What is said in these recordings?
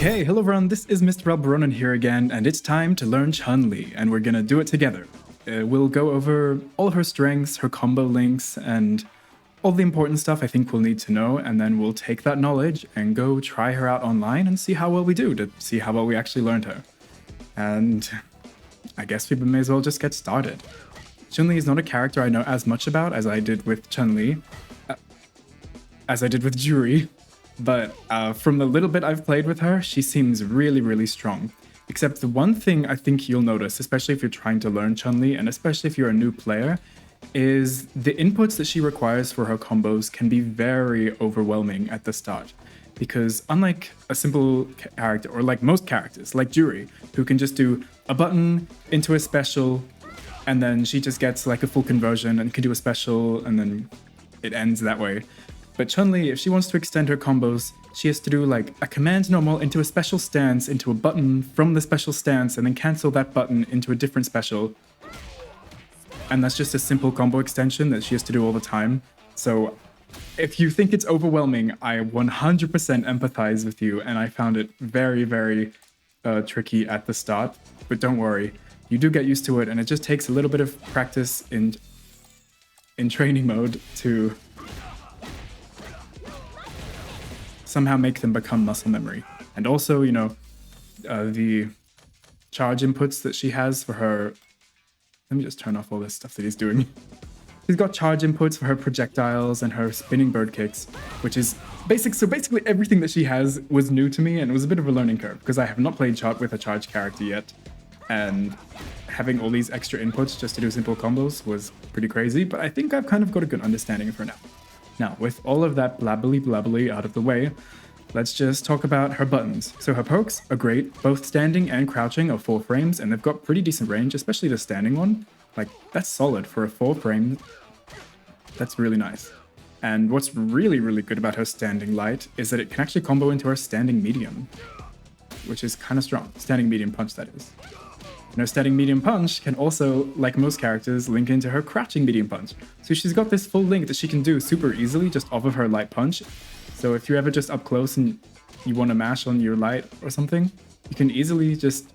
Okay, hello everyone, this is Mr. Alberonen here again, and it's time to learn Chun-Li, and we're gonna do it together. We'll go over all her strengths, her combo links, and all the important stuff I think we'll need to know, and then we'll take that knowledge and go try her out online and see how well we do, to see how well we actually learned her. And I guess we may as well just get started. Chun-Li is not a character I know as much about as I did with Chun-Li, as I did with Juri. But from the little bit I've played with her, she seems really, really strong. Except the one thing I think you'll notice, especially if you're trying to learn Chun-Li, and especially if you're a new player, is the inputs that she requires for her combos can be very overwhelming at the start. Because unlike a simple character, or like most characters, like Juri, who can just do a button into a special, and then she just gets like a full conversion and can do a special, and then it ends that way. But Chun-Li, if she wants to extend her combos, she has to do like a command normal into a special stance, into a button from the special stance, and then cancel that button into a different special. And that's just a simple combo extension that she has to do all the time. So if you think it's overwhelming, I 100% empathize with you, and I found it very, very tricky at the start. But don't worry, you do get used to it, and it just takes a little bit of practice in training mode to somehow make them become muscle memory. And also, you know, the charge inputs that she has for her... Let me just turn off all this stuff that he's doing. She's got charge inputs for her projectiles and her spinning bird kicks, which is basic. So basically everything that she has was new to me, and it was a bit of a learning curve because I have not played with a charge character yet. And having all these extra inputs just to do simple combos was pretty crazy, but I think I've kind of got a good understanding of her now. Now, with all of that blabbly out of the way, let's just talk about her buttons. So her pokes are great, both standing and crouching are 4 frames, and they've got pretty decent range, especially the standing one. Like, that's solid for a 4 frame. That's really nice. And what's really, really good about her standing light is that it can actually combo into her standing medium, which is kind of strong. Standing medium punch, that is. And her standing medium punch can also, like most characters, link into her crouching medium punch. So she's got this full link that she can do super easily just off of her light punch. So if you're ever just up close and you want to mash on your light or something, you can easily just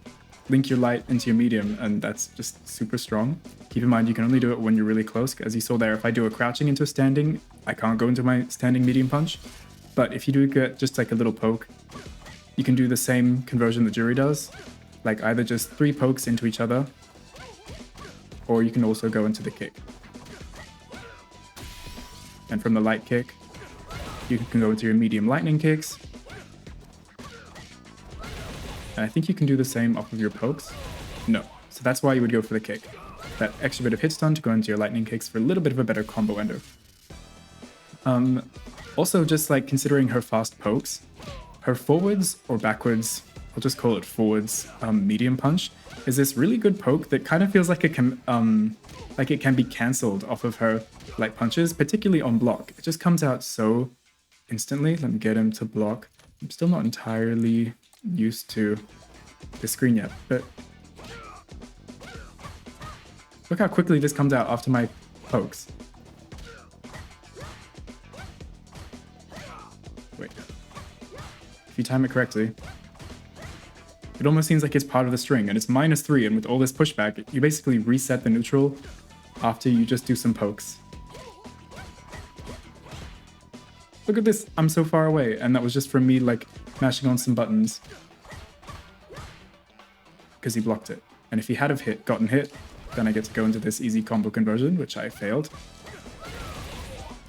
link your light into your medium, and that's just super strong. Keep in mind, you can only do it when you're really close. As you saw there, if I do a crouching into a standing, I can't go into my standing medium punch. But if you do get just like a little poke, you can do the same conversion that Juri does. Like either just 3 pokes into each other, or you can also go into the kick. And from the light kick, you can go into your medium lightning kicks. And I think you can do the same off of your pokes. No. So that's why you would go for the kick. That extra bit of hit stun to go into your lightning kicks for a little bit of a better combo ender. Also, just like considering her fast pokes, her forwards or backwards, I'll just call it forwards, medium punch, is this really good poke that kind of feels like it can be cancelled off of her light punches, particularly on block. It just comes out so instantly. Let me get him to block. I'm still not entirely used to the screen yet, but look how quickly this comes out after my pokes. Wait. If you time it correctly, it almost seems like it's part of the string, and it's -3, and with all this pushback, you basically reset the neutral after you just do some pokes. Look at this, I'm so far away, and that was just from me, like, mashing on some buttons. Because he blocked it. And if he had have gotten hit, then I get to go into this easy combo conversion, which I failed.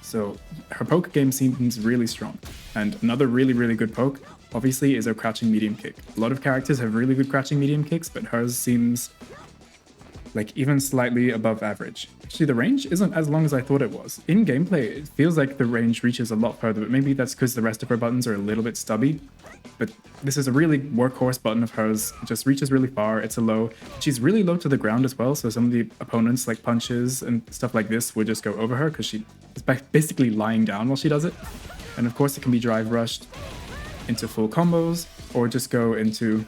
So her poke game seems really strong. And another really, really good poke, obviously, is her crouching medium kick. A lot of characters have really good crouching medium kicks, but hers seems like even slightly above average. Actually, the range isn't as long as I thought it was. In gameplay, it feels like the range reaches a lot further, but maybe that's because the rest of her buttons are a little bit stubby. But this is a really workhorse button of hers. It just reaches really far. It's a low. She's really low to the ground as well, so some of the opponents, like punches and stuff like this, would just go over her because she is basically lying down while she does it. And of course, it can be drive rushed into full combos, or just go into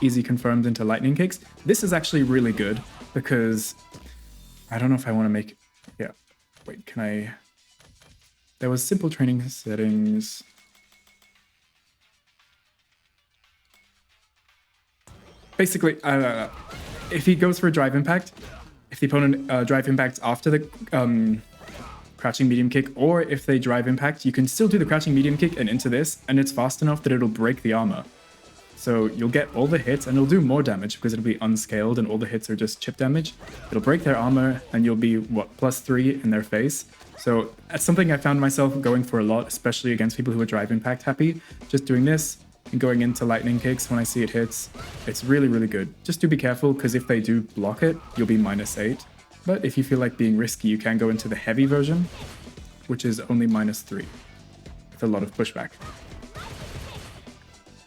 easy confirmed into lightning kicks. This is actually really good because I don't know if I want to make... Yeah, wait, can I... There was simple training settings. basically, if he goes for a drive impact, if the opponent drive impacts after the crouching medium kick, or if they drive impact, you can still do the crouching medium kick and into this, and it's fast enough that it'll break the armor. So you'll get all the hits, and it'll do more damage because it'll be unscaled, and all the hits are just chip damage. It'll break their armor, and you'll be, what, +3 in their face. So that's something I found myself going for a lot, especially against people who are drive impact happy. Just doing this and going into lightning kicks when I see it hits. It's really, really good. Just do be careful, because if they do block it, you'll be -8. But if you feel like being risky, you can go into the heavy version, which is only -3, with a lot of pushback.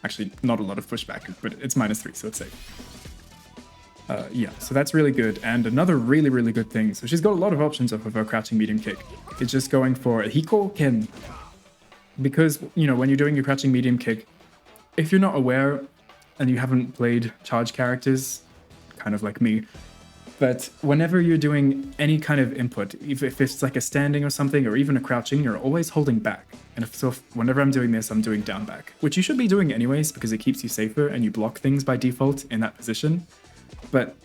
Actually, not a lot of pushback, but it's -3, so it's safe. Yeah, so that's really good. And another really, really good thing, so she's got a lot of options off of her crouching medium kick. It's just going for a Hiko Ken. Because, you know, when you're doing your crouching medium kick, if you're not aware and you haven't played charge characters, kind of like me, but whenever you're doing any kind of input, if it's like a standing or something, or even a crouching, you're always holding back. And whenever I'm doing this, I'm doing down back, which you should be doing anyways, because it keeps you safer and you block things by default in that position. But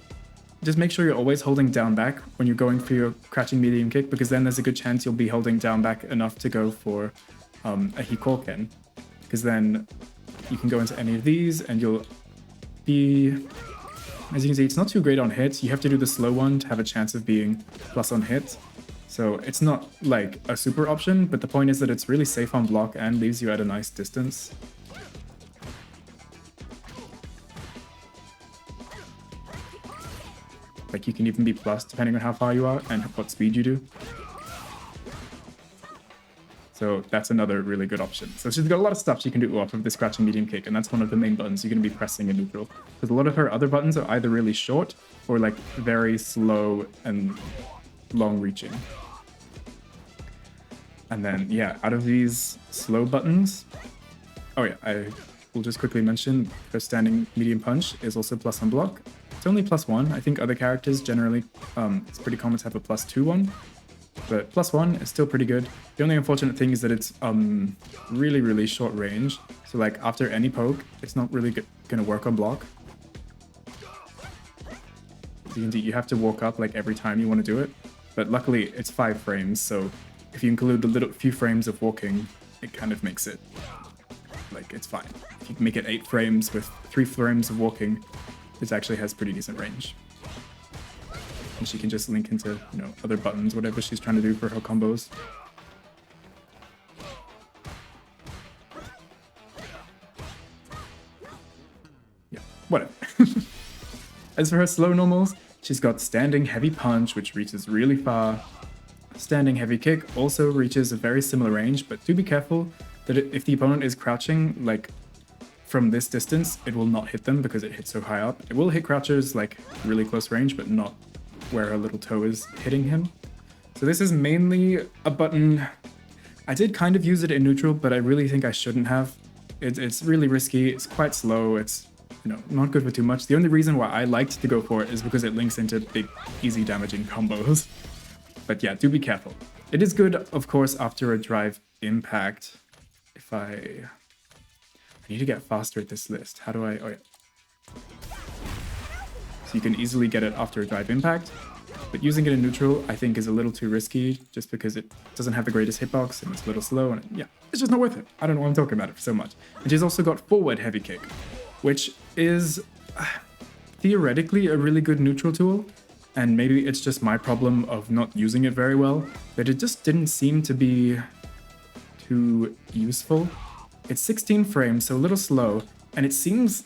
just make sure you're always holding down back when you're going for your crouching medium kick, because then there's a good chance you'll be holding down back enough to go for a Hikoken. Because then you can go into any of these and you'll be... As you can see, it's not too great on hits. You have to do the slow one to have a chance of being plus on hit. So it's not like a super option, but the point is that it's really safe on block and leaves you at a nice distance. Like you can even be plus depending on how far you are and what speed you do. So that's another really good option. So she's got a lot of stuff she can do off of this crouching medium kick, and that's one of the main buttons you're going to be pressing in neutral. Because a lot of her other buttons are either really short or like very slow and long reaching. And then, yeah, out of these slow buttons... Oh yeah, I will just quickly mention her standing medium punch is also plus on block. It's only +1. I think other characters generally, it's pretty common to have a +2 one. But +1 is still pretty good. The only unfortunate thing is that it's really, really short range. So like after any poke, it's not really gonna work on block. You have to walk up like every time you want to do it. But luckily it's 5 frames, so if you include the little few frames of walking, it kind of makes it like it's fine. If you can make it 8 frames with 3 frames of walking, it actually has pretty decent range. And she can just link into, you know, other buttons, whatever she's trying to do for her combos. Yeah, whatever. As for her slow normals, she's got standing heavy punch, which reaches really far. Standing heavy kick also reaches a very similar range, but do be careful that if the opponent is crouching, like from this distance, it will not hit them because it hits so high up. It will hit crouchers like really close range, but not where her little toe is hitting him. So this is mainly a button. I did kind of use it in neutral, but I really think I shouldn't have. It's really risky, it's quite slow, it's, you know, not good for too much. The only reason why I liked to go for it is because it links into big, easy damaging combos. But yeah, do be careful. It is good, of course, after a drive impact. If I need to get faster at this list. How do I... Oh yeah. So you can easily get it after a drive impact, but using it in neutral I think is a little too risky just because it doesn't have the greatest hitbox and it's a little slow, and yeah, it's just not worth it. I don't know why I'm talking about it so much. And she's also got forward heavy kick, which is theoretically a really good neutral tool, and maybe it's just my problem of not using it very well, but it just didn't seem to be too useful. It's 16 frames, so a little slow, and it seems...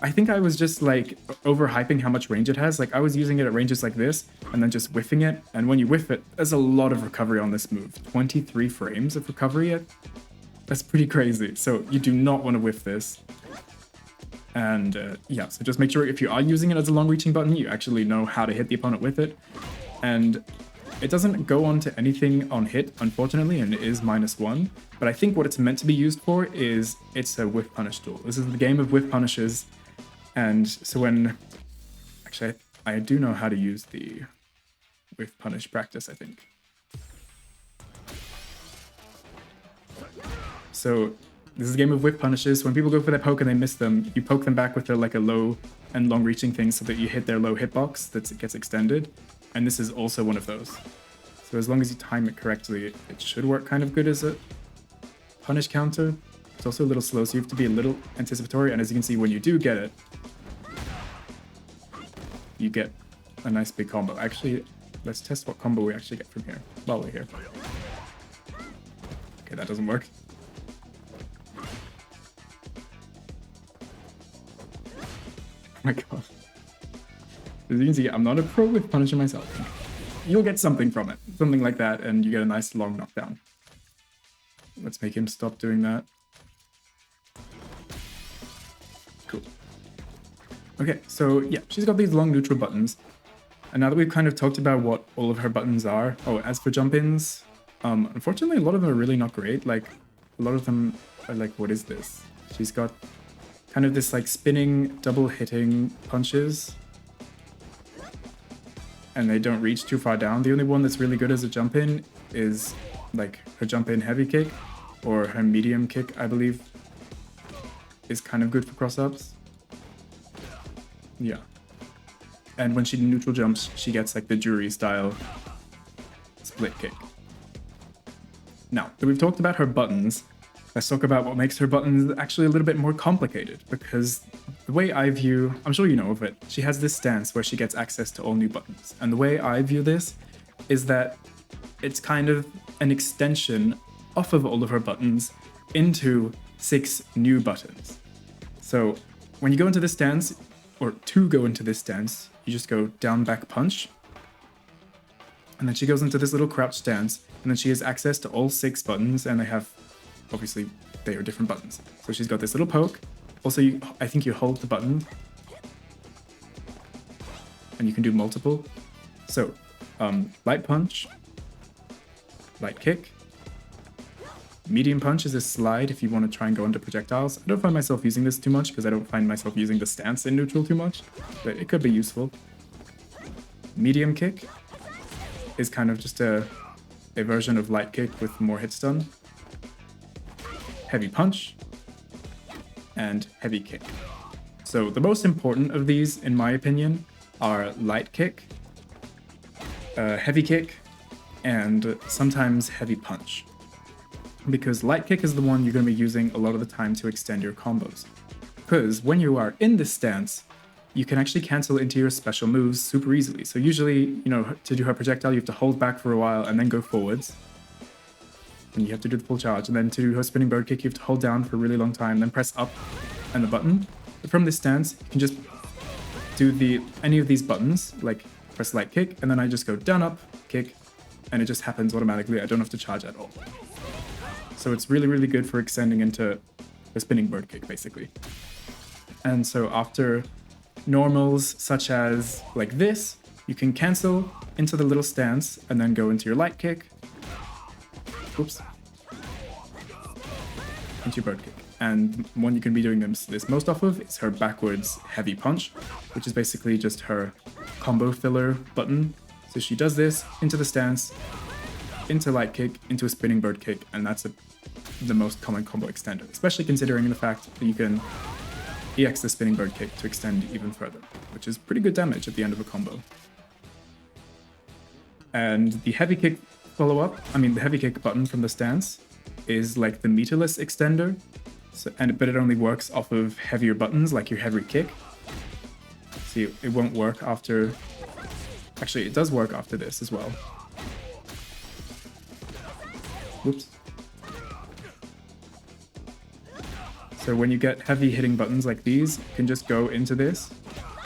I think I was just like overhyping how much range it has. Like I was using it at ranges like this and then just whiffing it. And when you whiff it, there's a lot of recovery on this move. 23 frames of recovery. That's pretty crazy. So you do not want to whiff this. And yeah, so just make sure if you are using it as a long reaching button, you actually know how to hit the opponent with it. And it doesn't go on to anything on hit, unfortunately, and it is -1. But I think what it's meant to be used for is it's a whiff punish tool. This is the game of whiff punishes. And so when, actually, I do know how to use the whiff punish practice, I think. So This is a game of whiff punishes. When people go for their poke and they miss them, you poke them back with like a low and long-reaching thing so that you hit their low hitbox that gets extended. And this is also one of those. So as long as you time it correctly, it should work kind of good as a punish counter. It's also a little slow, so you have to be a little anticipatory. And as you can see, when you do get it, you get a nice big combo. Actually, let's test what combo we actually get from here while we're here. Okay, that doesn't work. Oh my god. As you can see, I'm not a pro with punishing myself. You'll get something from it. Something like that, and you get a nice long knockdown. Let's make him stop doing that. Cool. Okay, so yeah, she's got these long neutral buttons. And now that we've kind of talked about what all of her buttons are... Oh, as for jump-ins, unfortunately, a lot of them are really not great. Like, a lot of them are like, what is this? She's got kind of this like spinning, double hitting punches. And they don't reach too far down. The only one that's really good as a jump-in is like her jump-in heavy kick, or her medium kick, I believe, is kind of good for cross-ups. Yeah. And when she neutral jumps, she gets like the Jury style split kick. Now that we've talked about her buttons, let's talk about what makes her buttons actually a little bit more complicated, because the way I view, I'm sure you know of it, she has this stance where she gets access to all new buttons. And the way I view this is that it's kind of an extension off of all of her buttons into 6 new buttons. So when you go into this stance, or to go into this stance, you just go down, back, punch. And then she goes into this little crouch stance, and then she has access to all 6 buttons, and they have, obviously, they are different buttons. So she's got this little poke. Also, I think you hold the button, and you can do multiple. So, light punch, light kick. Medium punch is a slide if you want to try and go into projectiles. I don't find myself using this too much because I don't find myself using the stance in neutral too much, but it could be useful. Medium kick is kind of just a version of light kick with more hit stun. Heavy punch and heavy kick. So the most important of these, in my opinion, are light kick, heavy kick, and sometimes heavy punch. Because light kick is the one you're going to be using a lot of the time to extend your combos. Because when you are in this stance, you can actually cancel into your special moves super easily. So usually, you know, to do her projectile, you have to hold back for a while and then go forwards. And you have to do the full charge. And then to do her spinning bird kick, you have to hold down for a really long time, then press up and the button. But from this stance, you can just do any of these buttons, like press light kick, and then I just go down, up, kick, and it just happens automatically. I don't have to charge at all. So it's really, really good for extending into a spinning bird kick, basically. And so after normals such as like this, you can cancel into the little stance and then go into your light kick. Oops. Into your bird kick. And one you can be doing this most off of is her backwards heavy punch, which is basically just her combo filler button. So she does this into the stance, into light kick, into a spinning bird kick, and that's the most common combo extender, especially considering the fact that you can EX the spinning bird kick to extend even further, which is pretty good damage at the end of a combo. And the heavy kick follow-up, the heavy kick button from the stance is like the meterless extender, but it only works off of heavier buttons like your heavy kick. See, it won't work after... Actually, it does work after this as well. Whoops. So when you get heavy hitting buttons like these, you can just go into this.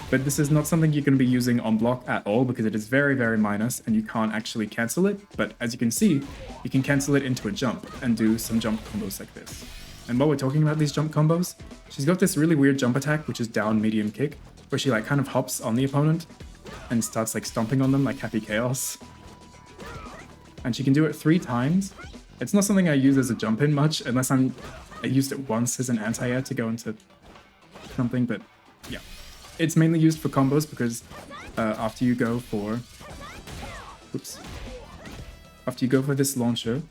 But this is not something you're going to be using on block at all because it is very, very minus and you can't actually cancel it. But as you can see, you can cancel it into a jump and do some jump combos like this. And while we're talking about these jump combos, she's got this really weird jump attack, which is down medium kick, where she like kind of hops on the opponent and starts like stomping on them like Happy Chaos. And she can do it 3 times. It's not something I use as a jump in much, unless I used it once as an anti-air to go into something, but yeah. It's mainly used for combos because after you go for this launcher,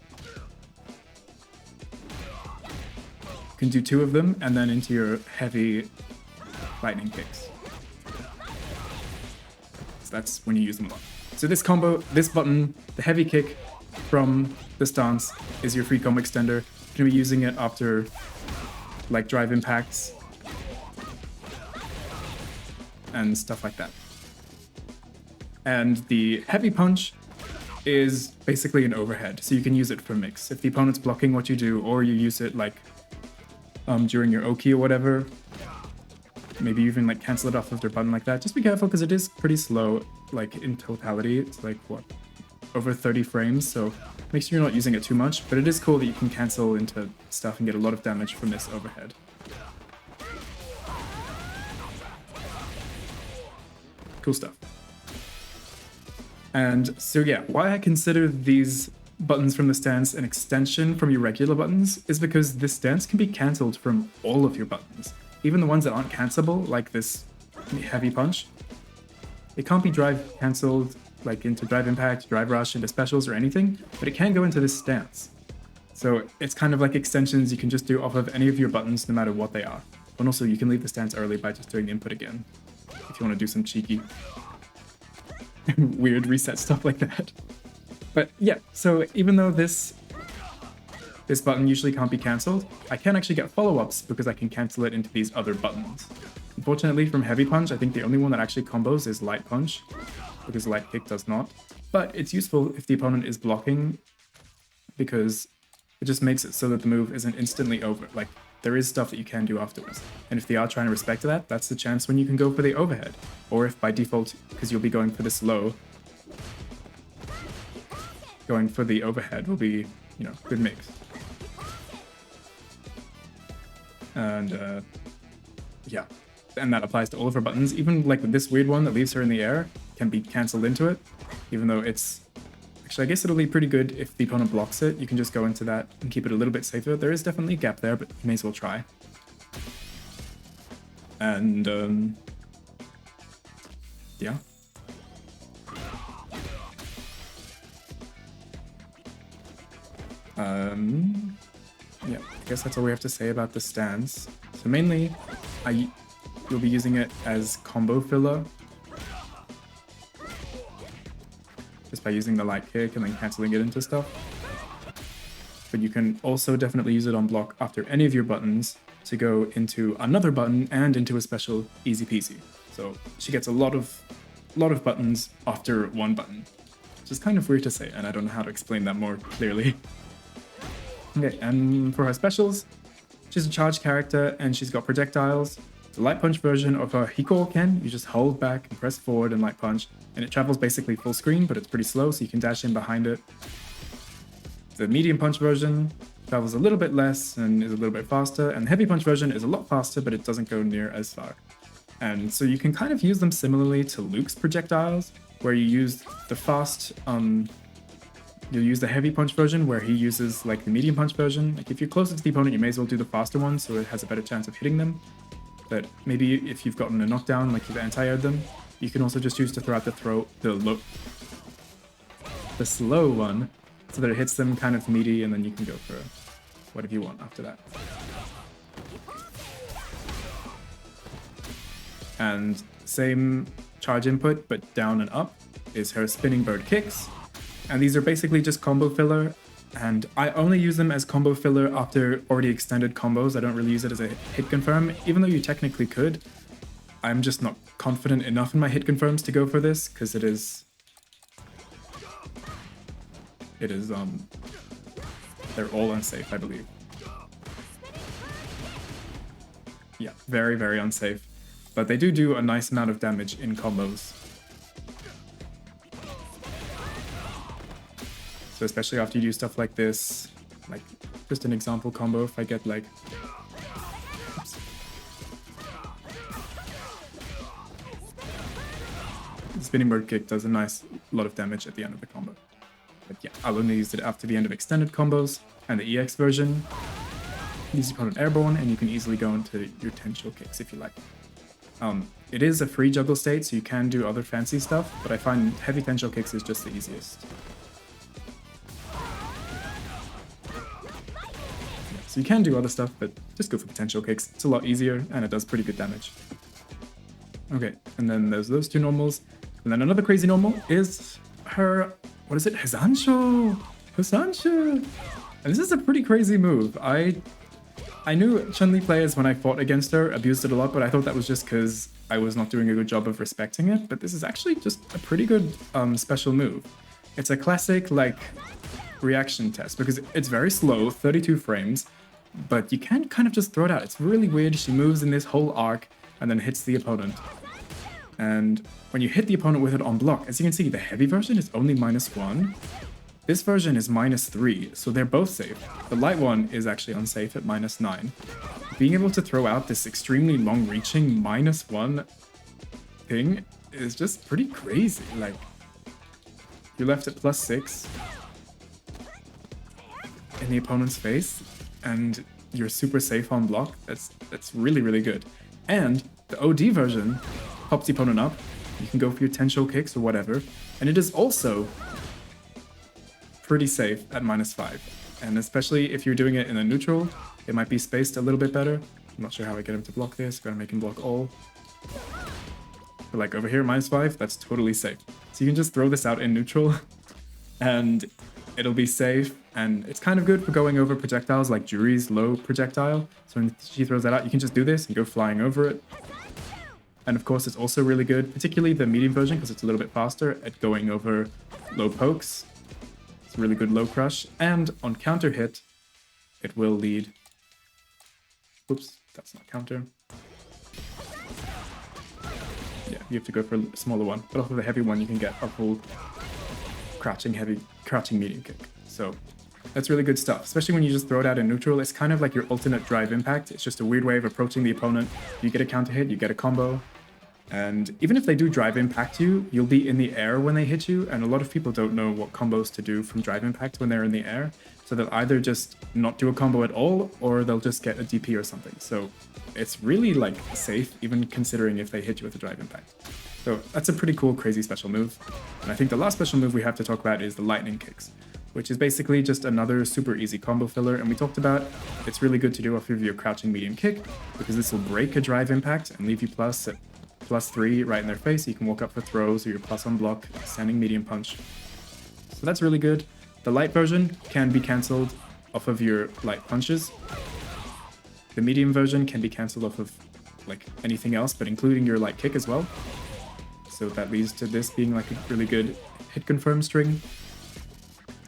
can do 2 of them, and then into your heavy lightning kicks. So that's when you use them a lot. So this combo, this button, the heavy kick from the stance is your free combo extender. You're going to be using it after like drive impacts and stuff like that. And the heavy punch is basically an overhead, so you can use it for mix. If the opponent's blocking what you do, or you use it like during your Oki or whatever, maybe you even like cancel it off of their button like that. Just be careful because it is pretty slow, like in totality. It's like what, over 30 frames, so make sure you're not using it too much, but it is cool that you can cancel into stuff and get a lot of damage from this overhead. Cool stuff. And so yeah, why I consider these buttons from the stance an extension from your regular buttons is because this stance can be cancelled from all of your buttons. Even the ones that aren't cancelable, like this heavy punch. It can't be drive cancelled like into drive impact, drive rush, into specials or anything, but it can go into this stance. So it's kind of like extensions you can just do off of any of your buttons no matter what they are. And also you can leave the stance early by just doing the input again, if you want to do some cheeky weird reset stuff like that. But yeah, so even though this button usually can't be cancelled, I can actually get follow-ups because I can cancel it into these other buttons. Unfortunately, from Heavy Punch, I think the only one that actually combos is Light Punch, because Light Kick does not. But it's useful if the opponent is blocking, because it just makes it so that the move isn't instantly over. Like, there is stuff that you can do afterwards. And if they are trying to respect that, that's the chance when you can go for the overhead. Or if by default, because you'll be going for this low, going for the overhead will be, you know, good mix. And yeah, and that applies to all of her buttons. Even like this weird one that leaves her in the air can be cancelled into it, even though it's... Actually, I guess it'll be pretty good if the opponent blocks it. You can just go into that and keep it a little bit safer. There is definitely a gap there, but you may as well try. And yeah. Yeah, I guess that's all we have to say about the stance. So mainly, you'll be using it as combo filler, just by using the light kick and then cancelling it into stuff. But you can also definitely use it on block after any of your buttons to go into another button and into a special easy peasy. So she gets a lot of buttons after one button, which is kind of weird to say, and I don't know how to explain that more clearly. Okay, and for her specials, she's a charged character and she's got projectiles. The light punch version of her Hiko Ken, you just hold back and press forward and light punch, and it travels basically full screen, but it's pretty slow, so you can dash in behind it. The medium punch version travels a little bit less and is a little bit faster, and the heavy punch version is a lot faster, but it doesn't go near as far. And so you can kind of use them similarly to Luke's projectiles, where you use the fast, you'll use the heavy punch version where he uses like the medium punch version. Like if you're closer to the opponent, you may as well do the faster one so it has a better chance of hitting them. But maybe if you've gotten a knockdown, like you've anti-aired them, you can also just use to throw out the slow one so that it hits them kind of meaty, and then you can go for whatever you want after that. And same charge input, but down and up is her spinning bird kicks. And these are basically just combo filler, and I only use them as combo filler after already extended combos. I don't really use it as a hit confirm, even though you technically could. I'm just not confident enough in my hit confirms to go for this, because it is they're all unsafe, I believe. Yeah, very, very unsafe. But they do a nice amount of damage in combos. So especially after you do stuff like this, like just an example combo, if I get like... Oops. The spinning bird kick does a nice lot of damage at the end of the combo. But yeah, I'll only use it after the end of extended combos, and the EX version leaves your opponent airborne, and you can easily go into your tensho kicks if you like. It is a free juggle state, so you can do other fancy stuff, but I find heavy tensho kicks is just the easiest. So you can do other stuff, but just go for potential kicks. It's a lot easier, and it does pretty good damage. Okay, and then there's those two normals. And then another crazy normal is her, what is it? Hisansho! Hisansho! And this is a pretty crazy move. I knew Chun-Li players when I fought against her abused it a lot, but I thought that was just because I was not doing a good job of respecting it. But this is actually just a pretty good special move. It's a classic, like, reaction test because it's very slow, 32 frames, but you can kind of just throw it out. It's really weird. She moves in this whole arc and then hits the opponent. And when you hit the opponent with it on block, as you can see, the heavy version is only -1. This version is -3, so they're both safe. The light one is actually unsafe at -9. Being able to throw out this extremely long-reaching -1 thing is just pretty crazy. Like, you're left at +6 in the opponent's face, and you're super safe on block. That's really, really good. And the OD version pops the opponent up. You can go for your tensho kicks or whatever, and it is also pretty safe at -5. And especially if you're doing it in a neutral, it might be spaced a little bit better. I'm not sure how I get him to block this. Gotta make him block all. But like over here, -5, that's totally safe. So you can just throw this out in neutral and it'll be safe. And it's kind of good for going over projectiles like Juri's low projectile. So when she throws that out, you can just do this and go flying over it. And of course, it's also really good, particularly the medium version, because it's a little bit faster at going over low pokes. It's a really good low crush. And on counter hit, it will lead... Oops, that's not counter. Yeah, you have to go for a smaller one. But off of the heavy one, you can get a full crouching medium kick. So that's really good stuff, especially when you just throw it out in neutral. It's kind of like your alternate drive impact. It's just a weird way of approaching the opponent. You get a counter hit, you get a combo. And even if they do drive impact you, you'll be in the air when they hit you. And a lot of people don't know what combos to do from drive impact when they're in the air. So they'll either just not do a combo at all, or they'll just get a DP or something. So it's really like safe, even considering if they hit you with a drive impact. So that's a pretty cool, crazy special move. And I think the last special move we have to talk about is the lightning kicks, which is basically just another super easy combo filler. And we talked about it's really good to do off of your crouching medium kick, because this will break a drive impact and leave you plus at +3 right in their face. You can walk up for throws or your plus on block, standing medium punch. So that's really good. The light version can be cancelled off of your light punches. The medium version can be cancelled off of like anything else, but including your light kick as well. So that leads to this being like a really good hit confirm string.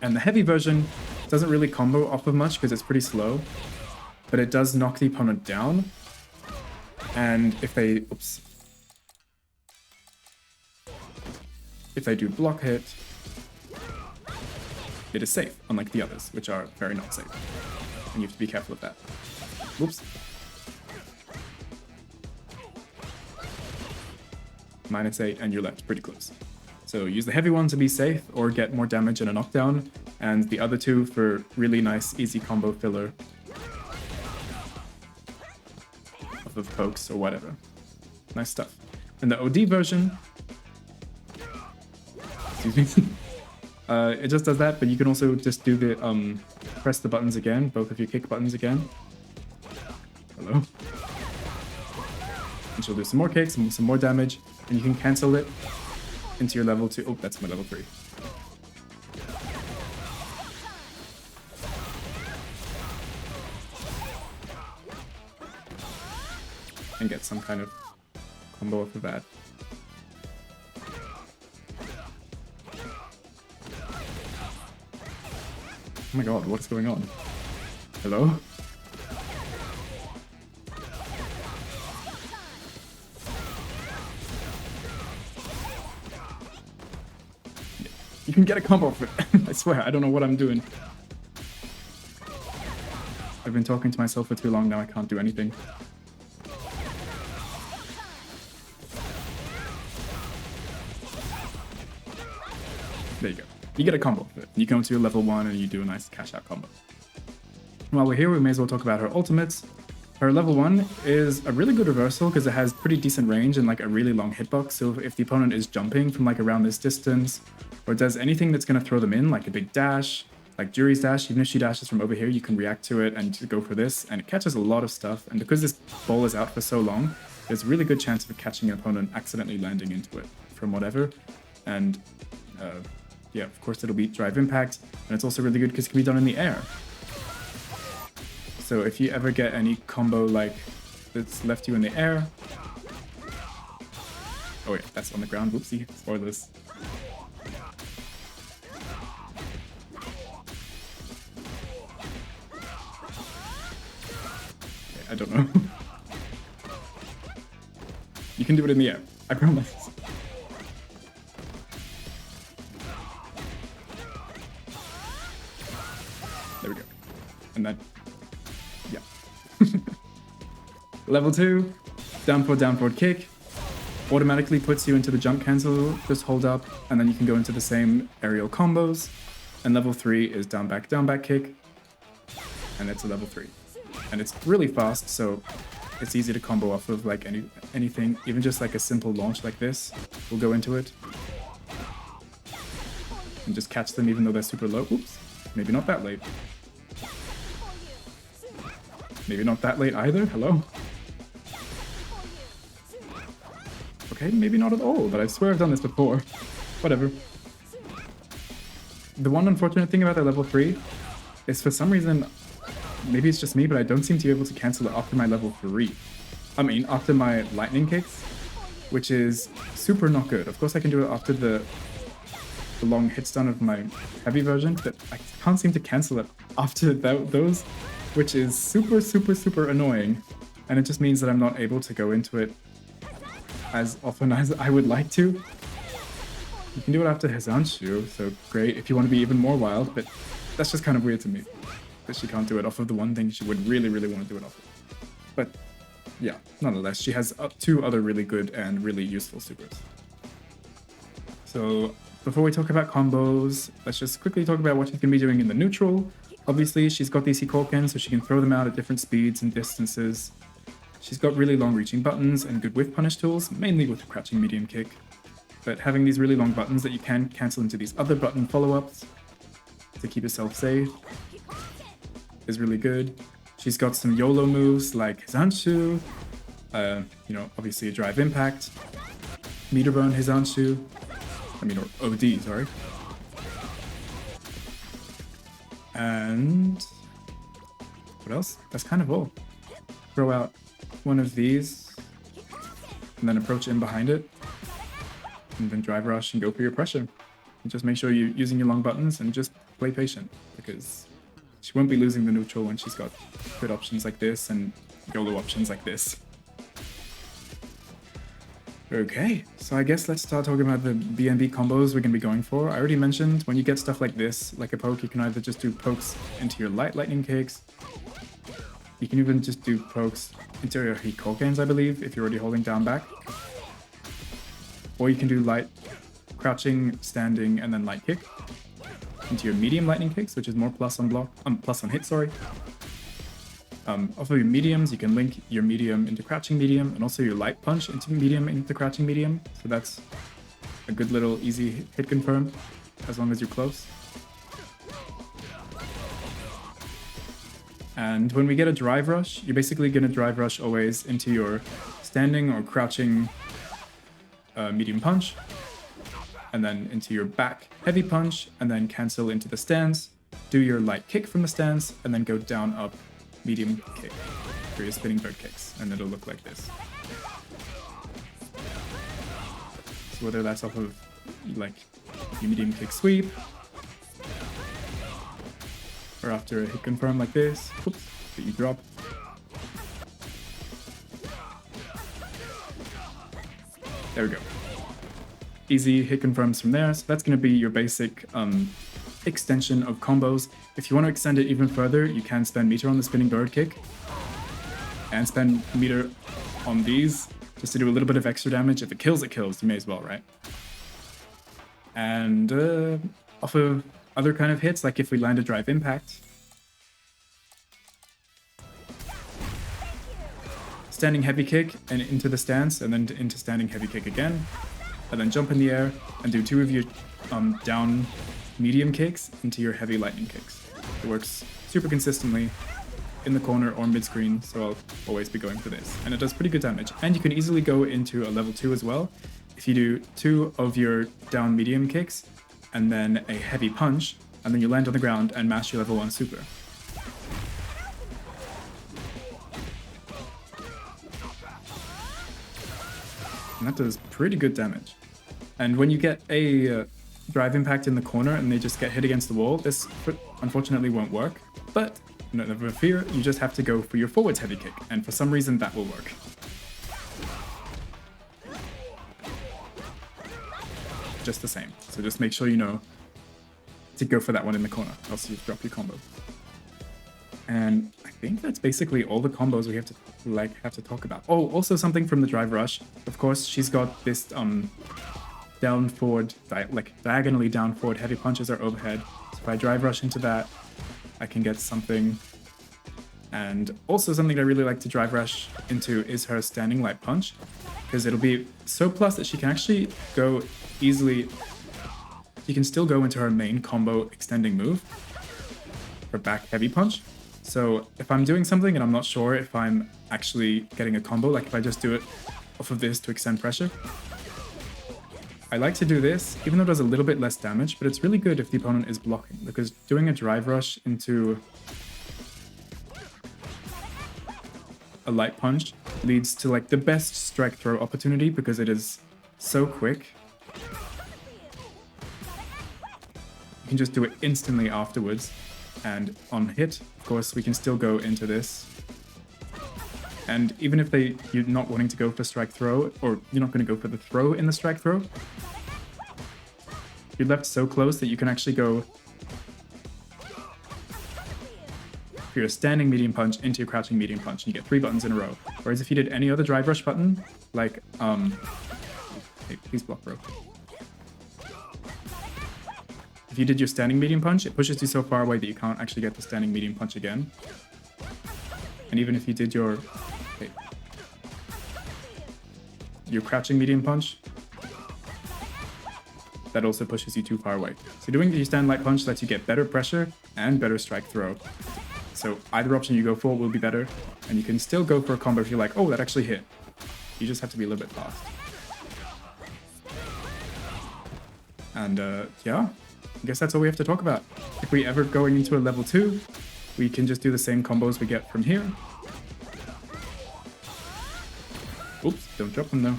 And the heavy version doesn't really combo off of much because it's pretty slow, but it does knock the opponent down. And if they, if they do block hit, it is safe, unlike the others, which are very not safe. And you have to be careful of that. Whoops. -8, and you're left pretty close. So use the heavy one to be safe, or get more damage and a knockdown, and the other two for really nice, easy combo filler of pokes or whatever. Nice stuff. And the OD version, excuse me, it just does that, but you can also just do the, press the buttons again, both of your kick buttons again. Hello. And she'll do some more kicks, some more damage, and you can cancel it into your level 2. Oh, that's my level 3. And get some kind of combo off of that. Oh my god, what's going on? Hello? You can get a combo off it. I swear, I don't know what I'm doing. I've been talking to myself for too long now, I can't do anything. There you go. You get a combo off it. You go to your level 1 and you do a nice cash out combo. While we're here, we may as well talk about her ultimates. Her level 1 is a really good reversal because it has pretty decent range and like a really long hitbox. So if the opponent is jumping from like around this distance, or does anything that's going to throw them in, like a big dash, like Juri's dash, even if she dashes from over here, you can react to it and go for this, and it catches a lot of stuff. And because this ball is out for so long, there's a really good chance of catching an opponent accidentally landing into it from whatever. And yeah, of course it'll beat Drive Impact, and it's also really good because it can be done in the air. So if you ever get any combo like that's left you in the air... Oh wait, that's on the ground, whoopsie, spoilers. I don't know. You can do it in the air, I promise. There we go. And then, yeah. Level 2, down forward kick. Automatically puts you into the jump cancel, just hold up, and then you can go into the same aerial combos. And level 3 is down back kick. And it's a level 3. And it's really fast, so it's easy to combo off of like anything. Even just like a simple launch like this will go into it. And just catch them even though they're super low. Oops, maybe not that late. Maybe not that late either, hello? Okay, maybe not at all, but I swear I've done this before. Whatever. The one unfortunate thing about that level 3 is for some reason, maybe it's just me, but I don't seem to be able to cancel it after my level 3. I mean, after my lightning kicks, which is super not good. Of course I can do it after the long hit stun of my heavy version, but I can't seem to cancel it after those, which is super annoying. And it just means that I'm not able to go into it as often as I would like to. You can do it after Hizanshu, so great if you want to be even more wild, but that's just kind of weird to me that she can't do it off of the one thing she would really want to do it off of. But yeah, nonetheless, she has 2 other really good and really useful supers. So before we talk about combos, let's just quickly talk about what she's going to be doing in the neutral. Obviously, she's got these Hikoken, so she can throw them out at different speeds and distances. She's got really long reaching buttons and good whiff punish tools, mainly with the crouching medium kick. But having these really long buttons that you can cancel into these other button follow-ups to keep yourself safe is really good. She's got some YOLO moves like Hizanshu, you know, obviously a Drive Impact, Meter Burn Hizanshu, or OD, sorry. And what else? That's kind of all. Throw out one of these, and then approach in behind it, and then drive rush and go for your pressure. And just make sure you're using your long buttons and just play patient, because she won't be losing the neutral when she's got good options like this and YOLO options like this. Okay, so I guess let's start talking about the BNB combos we're going to be going for. I already mentioned when you get stuff like this, like a poke, you can either just do pokes into your light lightning kicks. You can even just do pokes into your Hikokens, I believe, if you're already holding down back. Or you can do light crouching, standing, and then light kick into your medium lightning kicks, which is more plus on block, plus on hit, sorry. Off of your mediums, you can link your medium into crouching medium, and also your light punch into medium into crouching medium. So that's a good little easy hit confirm, as long as you're close. And when we get a drive rush, you're basically going to drive rush always into your standing or crouching medium punch, and then into your back heavy punch, and then cancel into the stance, do your light kick from the stance, and then go down up medium kick for your spinning bird kicks, and it'll look like this. So whether that's off of like your medium kick sweep, or after a hit confirm like this, oops, that you drop. There we go. Easy hit confirms from there, so that's going to be your basic extension of combos. If you want to extend it even further, you can spend meter on the spinning bird kick, and spend meter on these, just to do a little bit of extra damage. If it kills, it kills, you may as well, right? And off of other kind of hits, like if we land a drive impact, standing heavy kick and into the stance, and then into standing heavy kick again, and then jump in the air and do 2 of your down medium kicks into your heavy lightning kicks. It works super consistently in the corner or mid-screen, so I'll always be going for this. And it does pretty good damage. And you can easily go into a level 2 as well. If you do 2 of your down medium kicks, and then a heavy punch, and then you land on the ground and mash your level 1 super. And that does pretty good damage. And when you get a drive impact in the corner and they just get hit against the wall, this unfortunately won't work. But never fear, you just have to go for your forwards heavy kick, and for some reason that will work. Just the same. So just make sure you know to go for that one in the corner, else you drop your combo. And I think that's basically all the combos we have to talk about. Oh, also something from the drive rush. Of course, she's got this down forward, diagonally down forward heavy punches are overhead. So if I drive rush into that, I can get something. And also something I really like to drive rush into is her standing light punch, because it'll be so plus that she can actually go easily. She can still go into her main combo extending move, her back heavy punch. So if I'm doing something and I'm not sure if I'm actually getting a combo, like if I just do it off of this to extend pressure, I like to do this, even though it does a little bit less damage, but it's really good if the opponent is blocking, because doing a drive rush into a light punch leads to like the best strike throw opportunity, because it is so quick. You can just do it instantly afterwards, and on hit, of course, we can still go into this. And even if you're not wanting to go for strike throw, or you're not going to go for the throw in the strike throw, you're left so close that you can actually go for your standing medium punch into your crouching medium punch, and you get 3 buttons in a row. Whereas if you did any other drive rush button, like, hey, please block, bro. If you did your standing medium punch, it pushes you so far away that you can't actually get the standing medium punch again. And even if you did your crouching medium punch, that also pushes you too far away. So doing the stand light punch lets you get better pressure and better strike throw. So either option you go for will be better, and you can still go for a combo if you're like, oh, that actually hit. You just have to be a little bit fast. And yeah, I guess that's all we have to talk about. If we ever going into a level 2, we can just do the same combos we get from here. Oops, don't drop them though.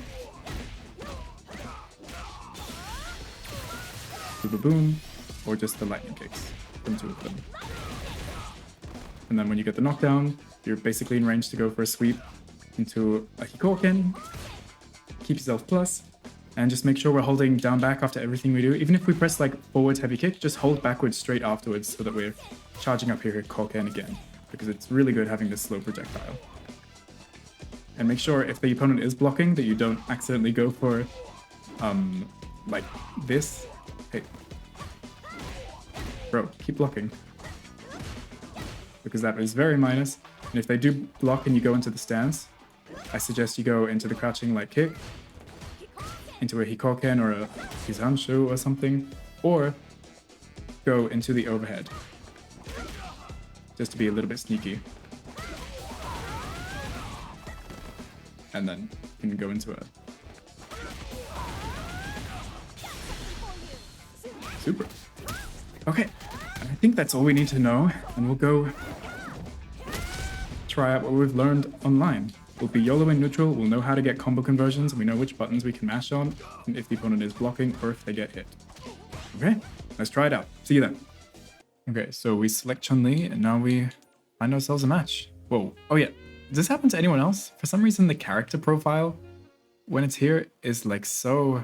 Boom, boom, or just the lightning kicks from 2 of them. And then when you get the knockdown, you're basically in range to go for a sweep into a Hikoken. Keep yourself plus, and just make sure we're holding down back after everything we do. Even if we press like forwards heavy kick, just hold backwards straight afterwards so that we're charging up here Hikoken again, because it's really good having this slow projectile. And make sure if the opponent is blocking that you don't accidentally go for like this. Hey, bro, keep blocking, because that is very minus. And if they do block and you go into the stance, I suggest you go into the crouching light kick, into a Hikoken or a Kizanshu or something, or go into the overhead, just to be a little bit sneaky. And then you can go into a super. Okay, I think that's all we need to know, and we'll go try out what we've learned online. We'll be YOLOing neutral, we'll know how to get combo conversions, and we know which buttons we can mash on, and if the opponent is blocking or if they get hit. Okay, let's try it out. See you then. Okay, so we select Chun-Li, and now we find ourselves a match. Whoa, oh yeah, does this happen to anyone else? For some reason, the character profile, when it's here, is like so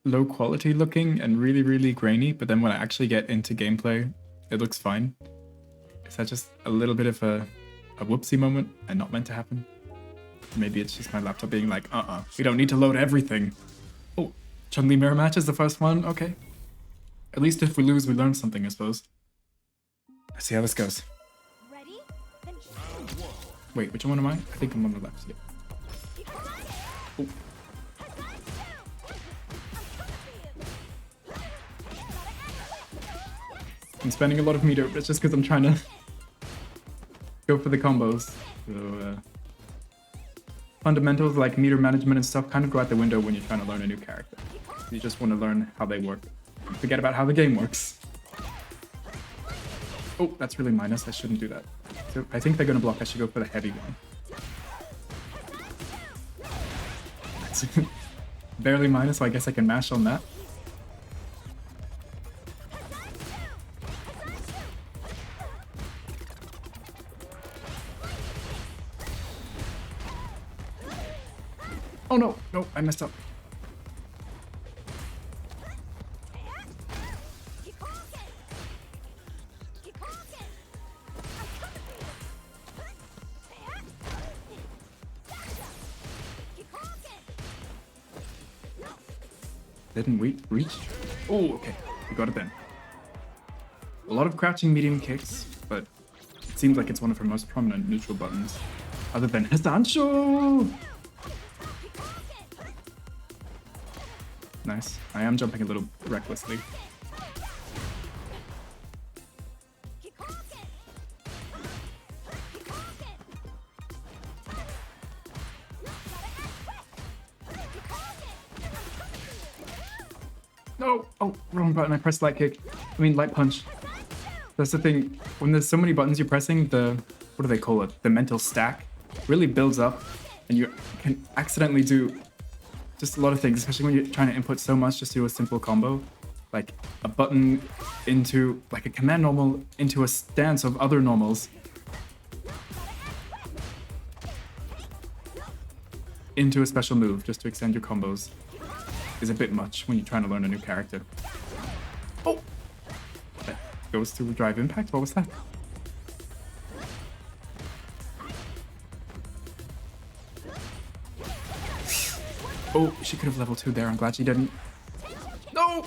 low quality looking and really, really grainy, but then when I actually get into gameplay, it looks fine. Is that just a little bit of a whoopsie moment and not meant to happen? Maybe it's just my laptop being like, we don't need to load everything. Oh, Chun-Li mirror match is the first one? Okay. At least if we lose, we learn something, I suppose. Let's see how this goes. Ready? Wait, which one am I? I think I'm on the left, yeah. Oh. I'm spending a lot of meter, but it's just because I'm trying to go for the combos. So, fundamentals like meter management and stuff kind of go out the window when you're trying to learn a new character. You just want to learn how they work. Forget about how the game works. Oh, that's really minus. I shouldn't do that. So I think they're going to block. I should go for the heavy one. Barely minus, so I guess I can mash on that. Oh no, no, I messed up. Didn't we reach? Oh, okay. We got it then. A lot of crouching medium kicks, but it seems like it's one of her most prominent neutral buttons. Other than Hisansho! Nice. I am jumping a little recklessly. No! Oh, wrong button. I pressed light kick. I mean, light punch. That's the thing. When there's so many buttons you're pressing, the... what do they call it? The mental stack really builds up, and you can accidentally do just a lot of things, especially when you're trying to input so much just to do a simple combo. Like a button into... like a command normal into a stance of other normals. Into a special move just to extend your combos. Is a bit much when you're trying to learn a new character. Oh! That goes to drive impact? What was that? Oh, she could have level 2 there. I'm glad she didn't. No!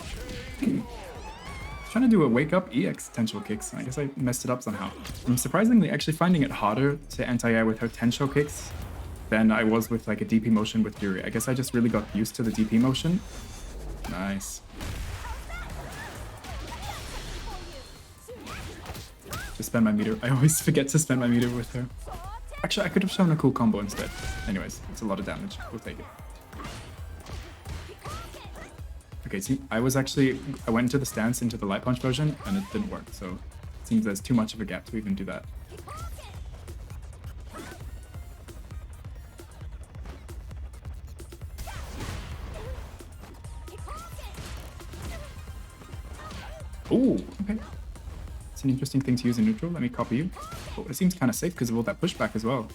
Trying to do a wake up EX potential kicks. I guess I messed it up somehow. I'm surprisingly actually finding it harder to anti-air with her potential kicks than I was with like a DP motion with Yuri. I guess I just really got used to the DP motion. Nice. To spend my meter. I always forget to spend my meter with her. Actually, I could have shown a cool combo instead. Anyways, it's a lot of damage. We'll take it. Okay, see, I went into the stance into the light punch version and it didn't work. So it seems there's too much of a gap to even do that. Oh, okay. It's an interesting thing to use in neutral. Let me copy you. Oh, it seems kind of safe because of all that pushback as well.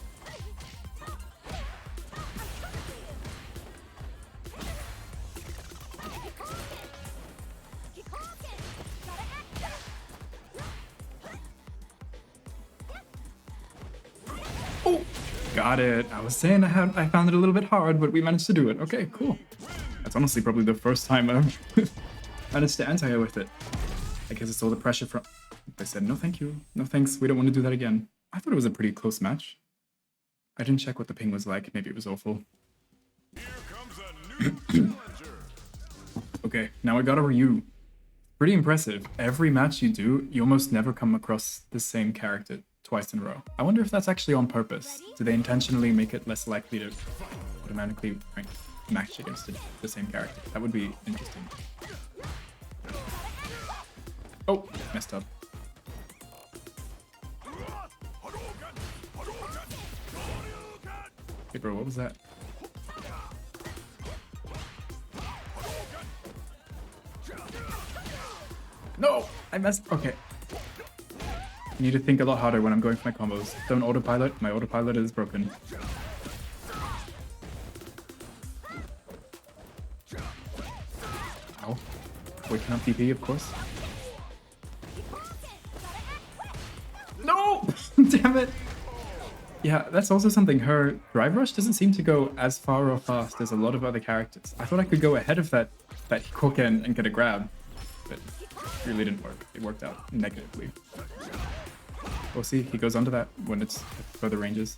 Oh, got it. I was saying I found it a little bit hard, but we managed to do it. Okay, cool. That's honestly probably the first time I've managed to anti-air with it. I guess it's all the pressure from... They said, no thank you. No thanks, we don't want to do that again. I thought it was a pretty close match. I didn't check what the ping was like. Maybe it was awful. Okay, now I got a Ryu. Pretty impressive. Every match you do, you almost never come across the same character twice in a row. I wonder if that's actually on purpose. Do they intentionally make it less likely to automatically match against the same character? That would be interesting. Oh, messed up. Hey bro, what was that? No! I messed... Okay. I need to think a lot harder when I'm going for my combos. Don't autopilot. My autopilot is broken. Ow. Waking up DP, of course. No! Damn it! Yeah, that's also something. Her drive rush doesn't seem to go as far or fast as a lot of other characters. I thought I could go ahead of that Hikoken and get a grab, but it really didn't work. It worked out negatively. We'll see. He goes onto that when it's further ranges.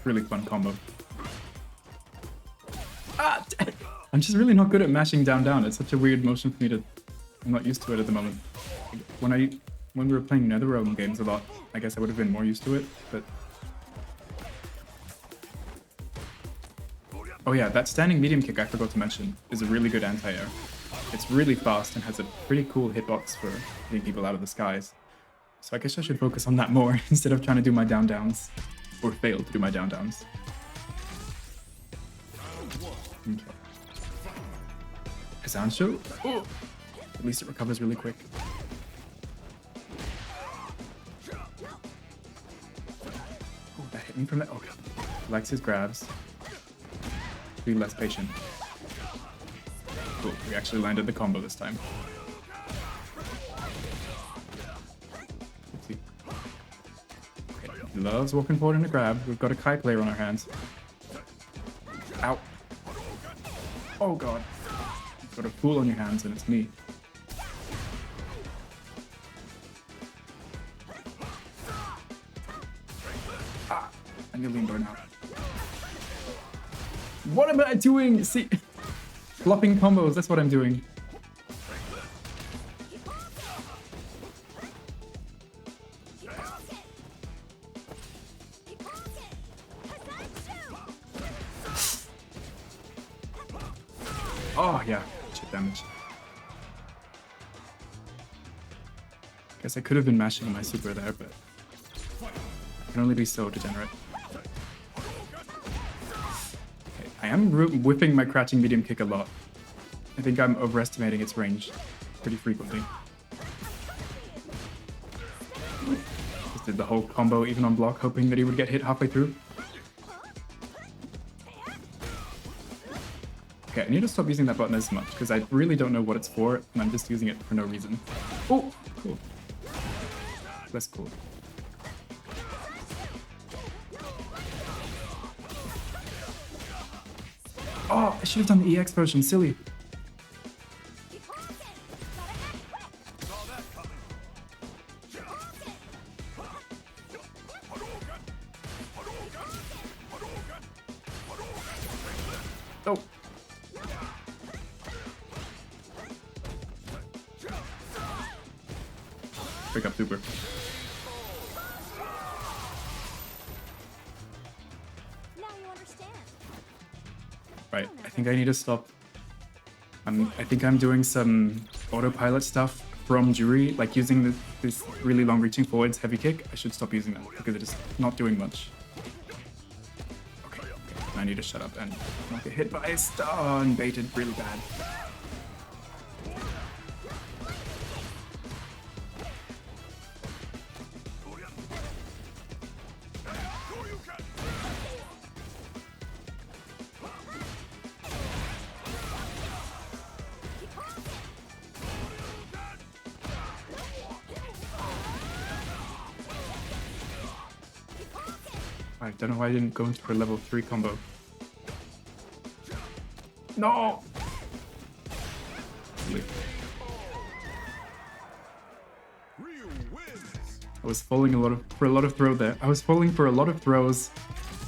Really fun combo. Ah! I'm just really not good at mashing down down. It's such a weird motion for me to... I'm not used to it at the moment. When we were playing NetherRealm games a lot, I guess I would have been more used to it, but... Oh yeah, that standing medium kick I forgot to mention is a really good anti-air. It's really fast and has a pretty cool hitbox for hitting people out of the skies. So I guess I should focus on that more instead of trying to do my down downs. Or fail to do my down downs. Okay. Kazancho? Oh! At least it recovers really quick. Oh, that hit me from that. Okay. Likes his grabs. Be less patient. Cool, we actually landed the combo this time. Let's see. Okay, he loves walking forward in a grab. We've got a Kai player on our hands. Ow. Oh god. You've got a fool on your hands and it's me. Ah, and you're lean burn out. What am I doing? See, flopping combos, that's what I'm doing. Oh yeah, chip damage. Guess I could have been mashing my super there, but I can only be so degenerate. I am whipping my crouching medium kick a lot. I think I'm overestimating its range pretty frequently. Just did the whole combo even on block, hoping that he would get hit halfway through. Okay, I need to stop using that button as much, because I really don't know what it's for, and I'm just using it for no reason. Oh, cool. Less cool. Oh, I should have done the EX version, silly. Oh. Pick up super. Right, I think I need to stop. I think I'm doing some autopilot stuff from Jury, like using this really long reaching forwards heavy kick. I should stop using that because it is not doing much. Okay, I need to shut up and not get hit by a stun baited really bad. I don't know why I didn't go into her level 3 combo. No! I was falling for a lot of throw there. I was falling for a lot of throws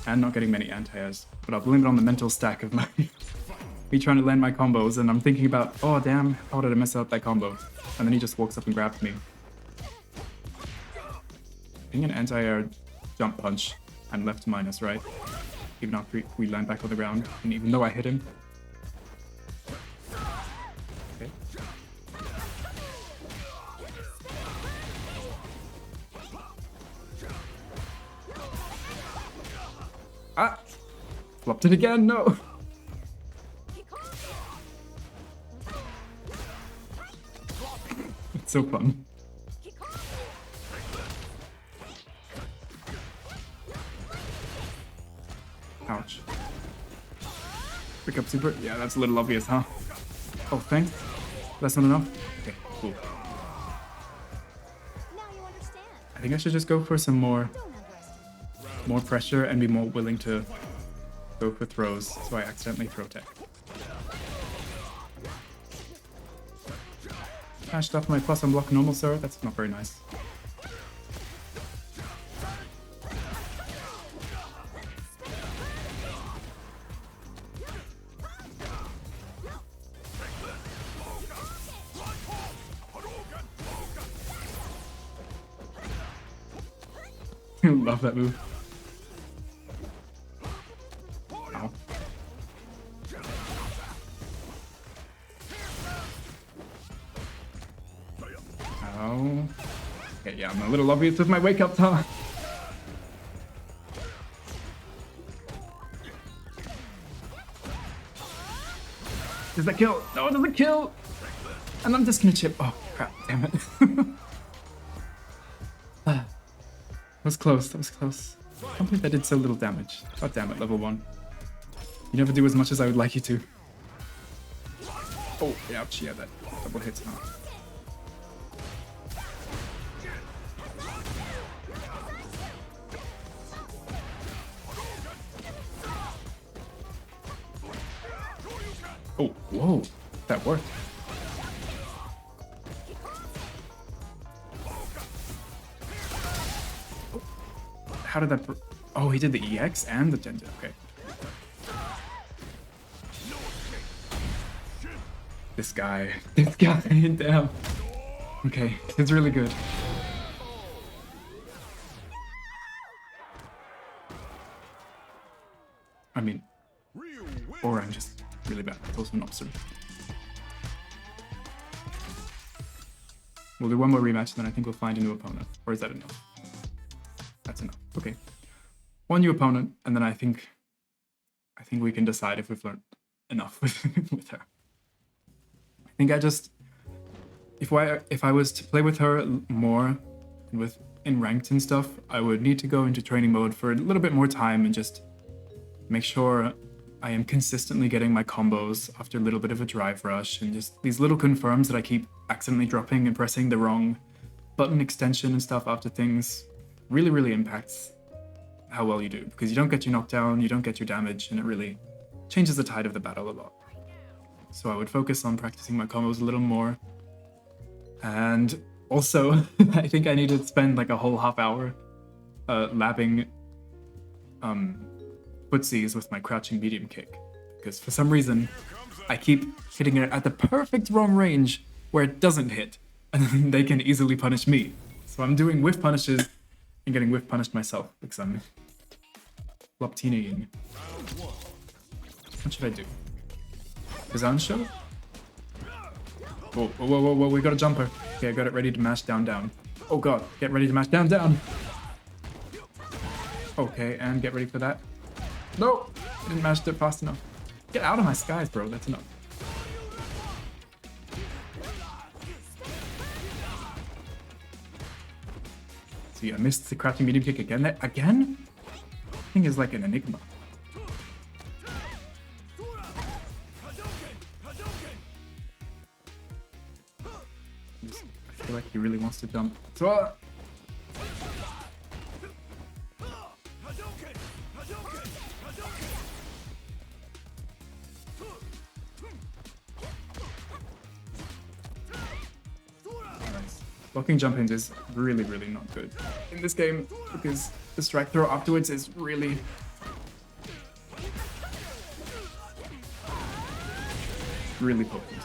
and not getting many anti-airs. But I'll blame it on the mental stack of me trying to land my combos, and I'm thinking about, oh damn, how did I mess up that combo? And then he just walks up and grabs me. I think an anti-air jump punch. I'm left minus, right? Even after we land back on the ground, and even though I hit him. Okay. Ah! Flopped it again, no! It's so fun. Ouch. Pick up super? Yeah, that's a little obvious, huh? Oh, thanks. That's not enough? Okay, cool. I think I should just go for some more pressure and be more willing to go for throws, so I accidentally throw tech. Cashed off my plus on block normal, sir. That's not very nice. Love that move. Ow. Ow. Okay, yeah, I'm a little obvious with my wake up time. Does that kill? No, it doesn't kill! And I'm just gonna chip. Oh, crap, damn it. That was close, that was close. I can't believe I did so little damage. God damn it, level 1. You never do as much as I would like you to. Oh, ouch, yeah, that double hits now. Oh, whoa, that worked. How did that... Oh, he did the EX and the Genja, okay. This guy, damn. Okay, it's really good. I mean, or I'm just really bad. It's also an observer. We'll do one more rematch, then I think we'll find a new opponent. Or is that enough? That's enough. Okay. One new opponent, and then I think we can decide if we've learned enough with her. I think I just if I was to play with her more in ranked and stuff, I would need to go into training mode for a little bit more time and just make sure I am consistently getting my combos after a little bit of a drive rush, and just these little confirms that I keep accidentally dropping and pressing the wrong button extension and stuff after things really impacts how well you do, because you don't get your knockdown, you don't get your damage, and it really changes the tide of the battle a lot. So I would focus on practicing my combos a little more. And also, I think I need to spend like a whole half hour labbing footsies with my crouching medium kick, because for some reason I keep hitting it at the perfect wrong range where it doesn't hit, and then they can easily punish me. So I'm doing whiff punishes and getting whiff punished myself because I'm flop-teening. What should I do? Show? Whoa, we got a jumper. Okay, I got it ready to mash down. Oh god, get ready to mash down. Okay, and get ready for that. No, I didn't mash it fast enough. Get out of my skies, bro, that's enough. See, I missed the crouching medium kick again. Again? That thing is like an enigma. I feel like he really wants to jump. So, blocking jump ins is really not good in this game, because the strike throw afterwards is really potent.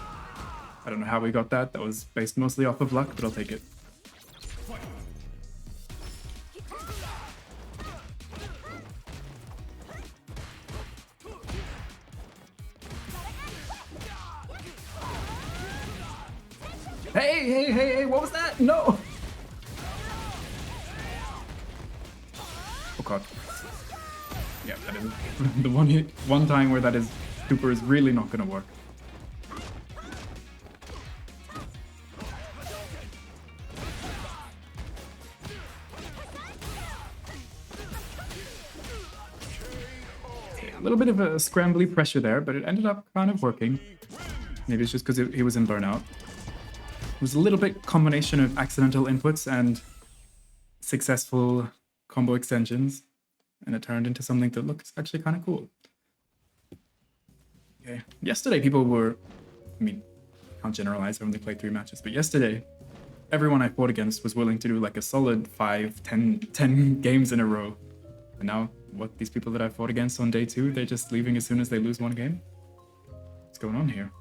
I don't know how we got that. That was based mostly off of luck, but I'll take it. Hey, what was that? No! Oh god. Yeah, that is the one time where that is super is really not gonna work. A little bit of a scrambly pressure there, but it ended up kind of working. Maybe it's just because he was in burnout. It was a little bit combination of accidental inputs and successful combo extensions, and it turned into something that looks actually kind of cool. Okay, yesterday people were, I mean, can't generalize, I only played 3 matches, but yesterday everyone I fought against was willing to do like a solid 5-10 games in a row. And now, what, these people that I fought against on day 2, they're just leaving as soon as they lose one game? What's going on here?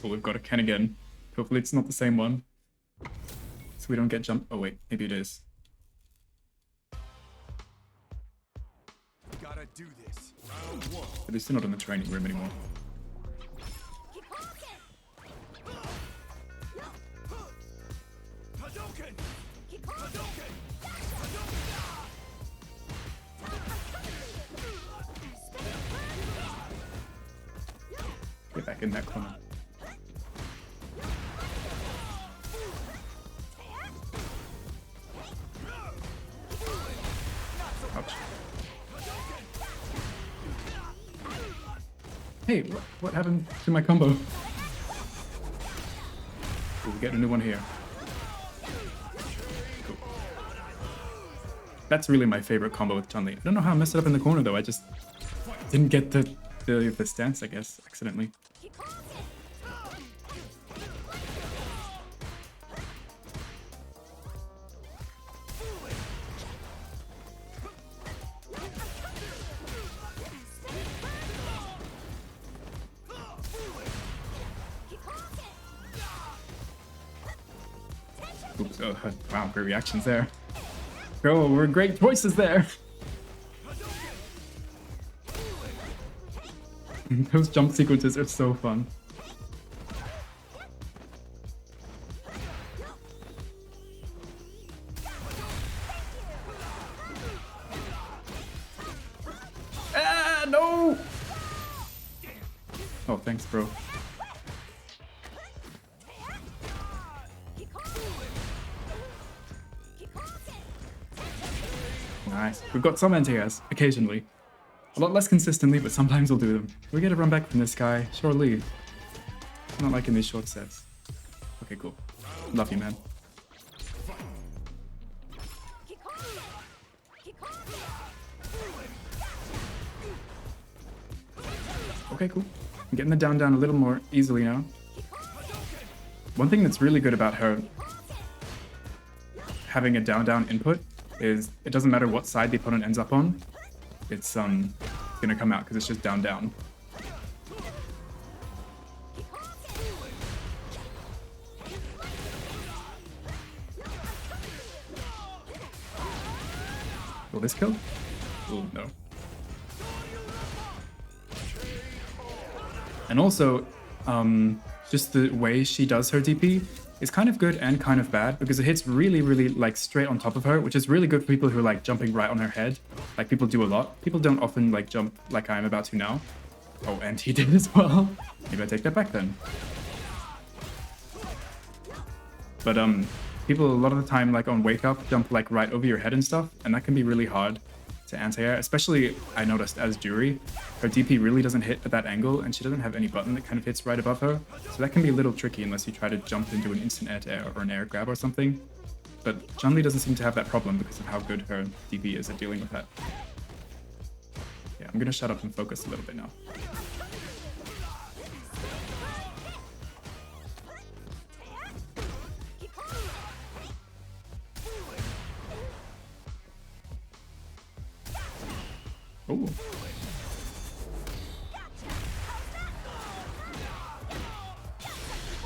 Oh, we've got a Ken again. Hopefully it's not the same one. So we don't get jumped. Oh wait, maybe it is. Gotta do this. At least they're not in the training room anymore. Get back in that corner. Ouch. Hey, what happened to my combo? Ooh, we get a new one here. Cool. That's really my favorite combo with Chun-Li. I don't know how I messed it up in the corner though. I just didn't get the stance, I guess, accidentally. Oops, oh, wow, great reactions there. Oh, we're great choices there. Those jump sequences are so fun. Ah, no! Oh, thanks, bro. Nice. We've got some anti-airs, occasionally. A lot less consistently, but sometimes we'll do them. We get a run back from this guy. Surely. I'm not liking these short sets. Okay, cool. Love you, man. Okay, cool. I'm getting the down a little more easily now. One thing that's really good about her having a down input is it doesn't matter what side the opponent ends up on. It's gonna come out because it's just down. Will this kill? Oh no. And also, just the way she does her DP is kind of good and kind of bad because it hits really like straight on top of her, which is really good for people who are like jumping right on her head. Like people do a lot. People don't often like jump like I'm about to now. Oh, and he did as well. Maybe I take that back then. But people a lot of the time like on wake up jump like right over your head and stuff, and that can be really hard to anti-air, especially I noticed as Jury. Her DP really doesn't hit at that angle, and she doesn't have any button that kind of hits right above her, so that can be a little tricky unless you try to jump into an instant air or an air grab or something. But Chun-Li doesn't seem to have that problem because of how good her DP is at dealing with that. Yeah, I'm gonna shut up and focus a little bit now. Ooh.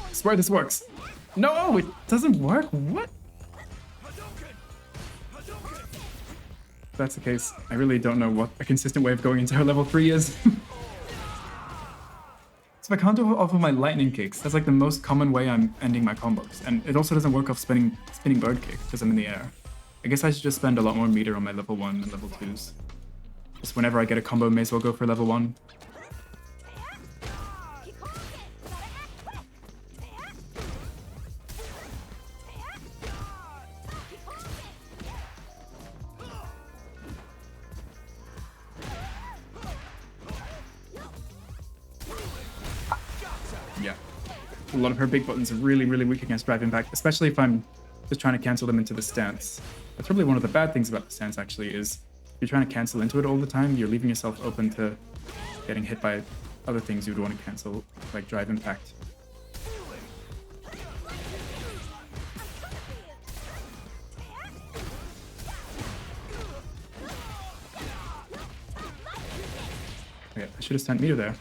I swear this works. No, it doesn't work. What? If that's the case, I really don't know what a consistent way of going into her level 3 is. So if I can't do it off of my lightning kicks, that's like the most common way I'm ending my combos. And it also doesn't work off spinning bird kick because I'm in the air. I guess I should just spend a lot more meter on my level 1 and level 2s. Just whenever I get a combo, may as well go for level 1. Yeah. A lot of her big buttons are really weak against drive impact, especially if I'm just trying to cancel them into the stance. That's probably one of the bad things about the stance, actually, is if you're trying to cancel into it all the time, you're leaving yourself open to getting hit by other things you would want to cancel, like drive impact. Okay, I should have sent meter there.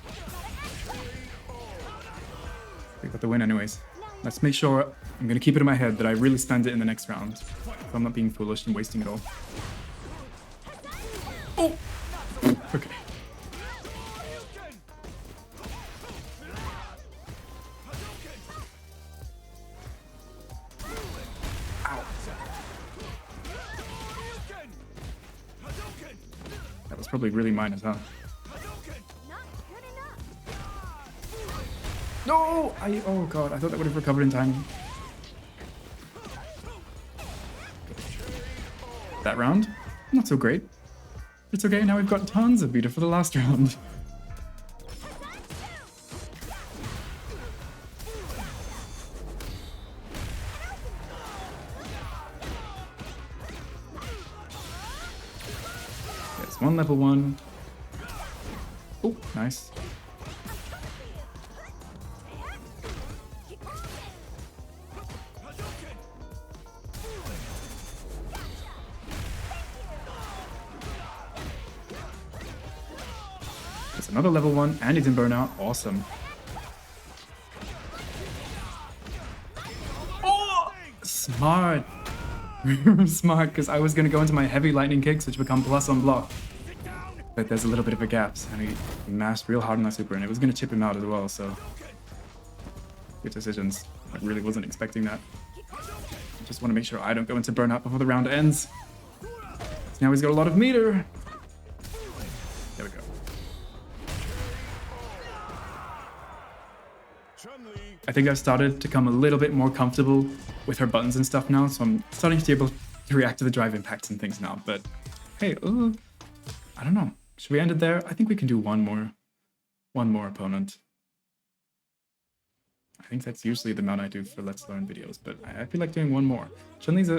got the win anyways. Let's make sure, I'm gonna keep it in my head that I really spend it in the next round. So I'm not being foolish and wasting it all. Oh! Okay. Ow. That was probably really mine as well. No! Oh god, I thought that would have recovered in time. That round, not so great. It's okay, now we've got tons of meter for the last round. There's one level 1. Oh, nice. There's another level 1, and he's in burnout. Awesome. Oh! Smart. Smart, because I was going to go into my heavy lightning kicks, which become plus on block. But there's a little bit of a gap, and he mashed real hard on that super, and it was going to chip him out as well, so... Good decisions. I really wasn't expecting that. I just want to make sure I don't go into burnout before the round ends. So now he's got a lot of meter. There we go. I think I've started to come a little bit more comfortable with her buttons and stuff now, so I'm starting to be able to react to the drive impacts and things now, but hey, I don't know. Should we end it there? I think we can do one more opponent. I think that's usually the amount I do for Let's Learn videos, but I feel like doing one more. Chun-Li's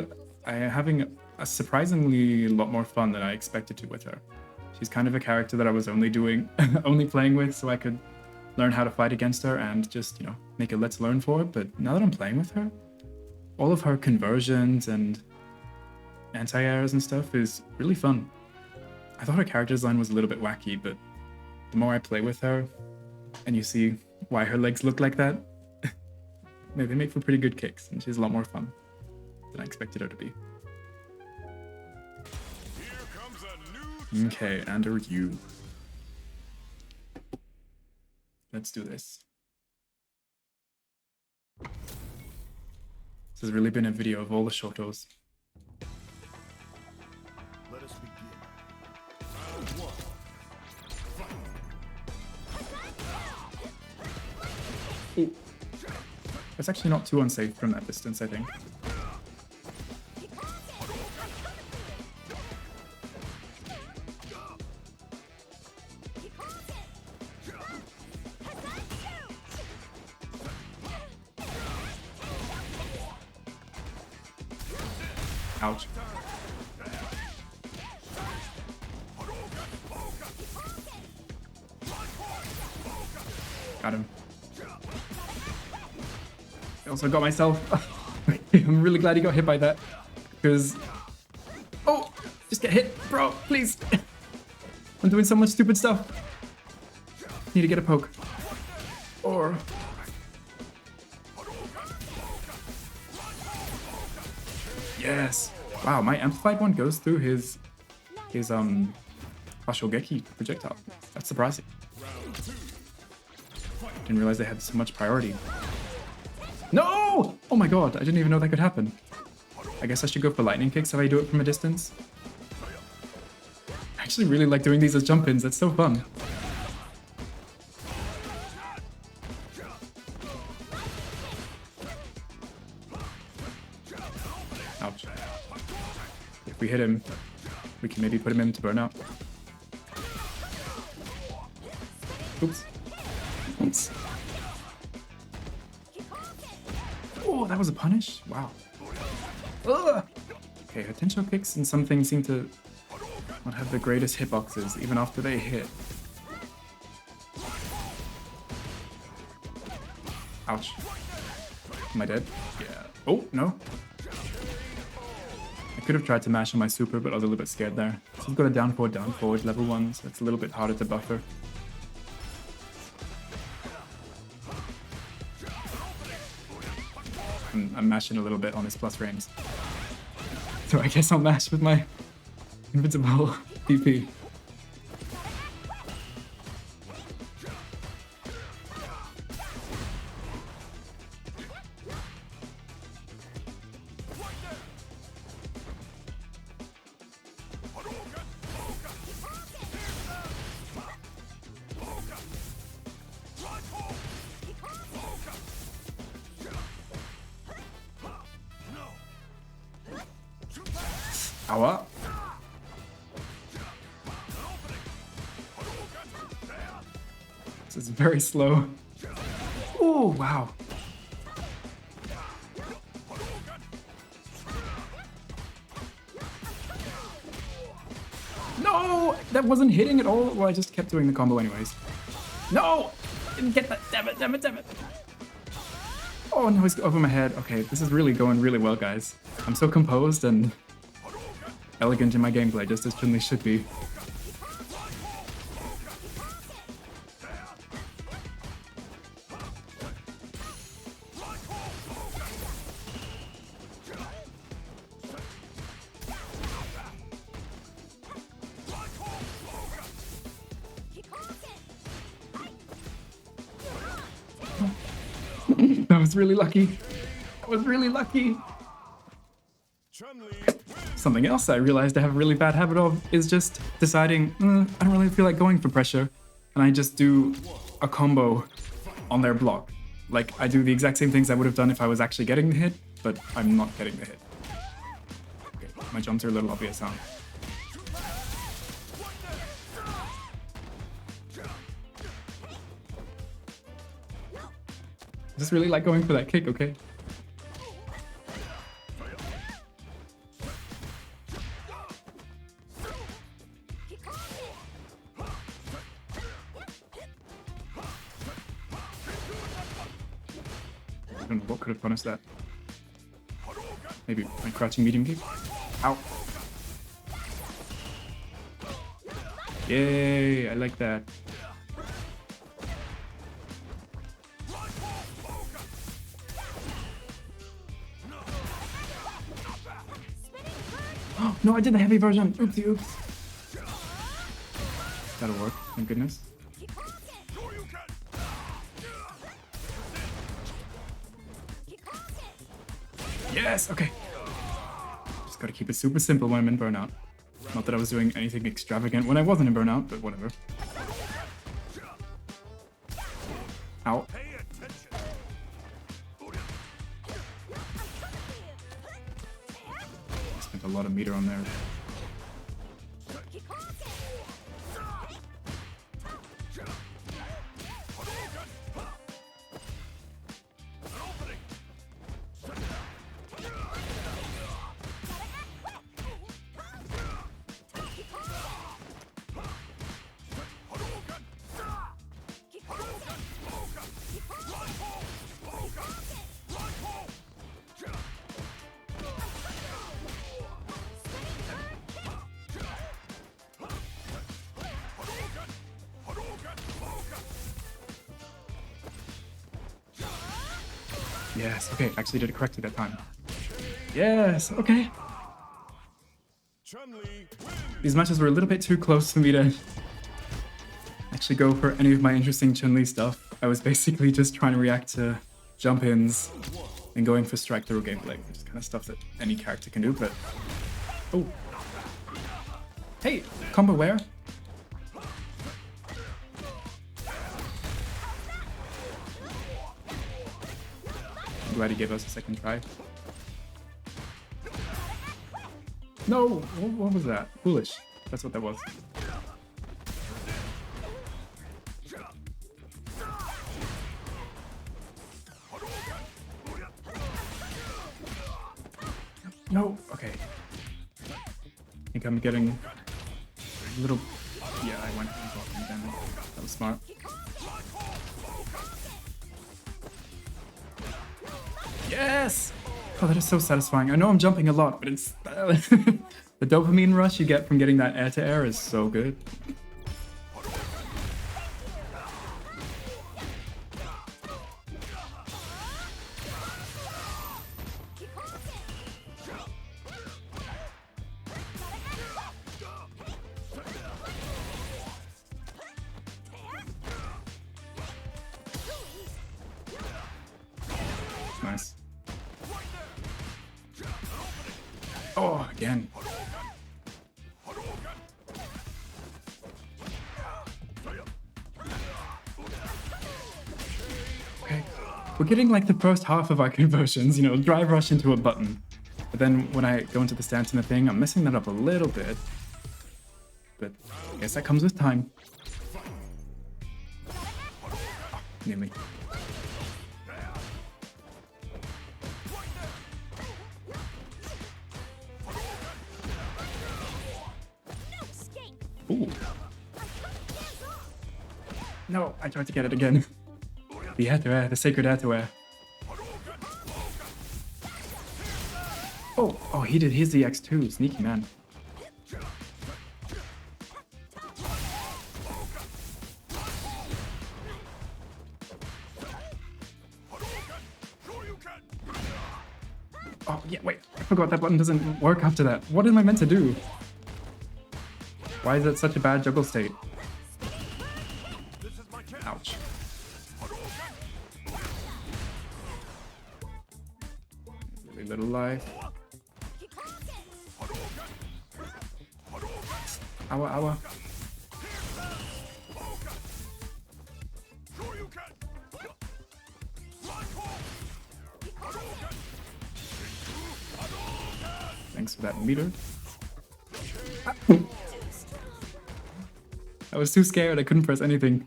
having a surprisingly lot more fun than I expected to with her. She's kind of a character that I was only playing with so I could learn how to fight against her and just, you know, make a Let's Learn for it. But now that I'm playing with her, all of her conversions and anti-airs and stuff is really fun. I thought her character design was a little bit wacky, but the more I play with her and you see why her legs look like that, they make for pretty good kicks, and she's a lot more fun than I expected her to be. Okay, and a review. Let's do this. This has really been a video of all the shotos. Let us begin. Round 1. Fight. Ooh. It's actually not too unsafe from that distance, I think. Ouch. Got him. I also got myself. I'm really glad he got hit by that. Because... Oh! Just get hit, bro, please. I'm doing so much stupid stuff. Need to get a poke. Or... Yes! Wow, my amplified one goes through his Ashogeki projectile. That's surprising. Didn't realize they had so much priority. No! Oh my god, I didn't even know that could happen. I guess I should go for lightning kicks if I do it from a distance. I actually really like doing these as jump-ins, that's so fun. Ouch. If we hit him, we can maybe put him into burnout. Oops. Oops. Oh, that was a punish? Wow. Ugh. Okay, potential kicks and some things seem to not have the greatest hitboxes, even after they hit. Ouch. Am I dead? Yeah. Oh, no. I could have tried to mash on my super, but I was a little bit scared there. So I've got a down forward level 1, so it's a little bit harder to buffer. I'm mashing a little bit on his plus frames. So I guess I'll mash with my invincible PP. Aua. This is very slow. Oh, wow. No! That wasn't hitting at all. Well, I just kept doing the combo anyways. No! Didn't get that. Damn it, damn it, damn it. Oh, no, he's over my head. Okay, this is really going really well, guys. I'm so composed and elegant in my gameplay, just as Chun-Li should be. That was really lucky. That was really lucky. Chun-Li Something else I realized I have a really bad habit of is just deciding, I don't really feel like going for pressure, and I just do a combo on their block. Like, I do the exact same things I would have done if I was actually getting the hit, but I'm not getting the hit. Okay, my jumps are a little obvious, huh? I just really like going for that kick, okay? I don't know what could have punished that. Maybe my crouching medium kick? Ow. Yay, I like that. Oh, no, I did the heavy version. Oopsie, oops. That'll work, thank goodness. Yes, okay. Just gotta keep it super simple when I'm in burnout. Not that I was doing anything extravagant when I wasn't in burnout, but whatever. Ow. Spent a lot of meter on there. Yes, okay, actually did it correctly that time. Yes, okay. Chun-Li These matches were a little bit too close for me to actually go for any of my interesting Chun-Li stuff. I was basically just trying to react to jump-ins and going for strike-through gameplay, which is kind of stuff that any character can do, but... Oh. Hey, combo where? I'm glad he gave us a second try. No! What was that? Foolish. That's what that was. No! Okay. I think I'm getting a little... Yeah, I went for blocking damage. That was smart. Yes! Oh, that is so satisfying. I know I'm jumping a lot, but it's... the dopamine rush you get from getting that air-to-air is so good. Again. Okay. We're getting like the first half of our conversions, you know, drive rush into a button. But then when I go into the stance and the thing, I'm messing that up a little bit. But I guess that comes with time. Oh, nearly. Ooh. No, I tried to get it again. The Ataware, the sacred Ataware. Oh, he did his EX too. Sneaky man. Oh, yeah, wait. I forgot that button doesn't work after that. What am I meant to do? Why is that such a bad juggle state? Ouch. Really little life. Ow, ow. Thanks for that meter. I was too scared, I couldn't press anything.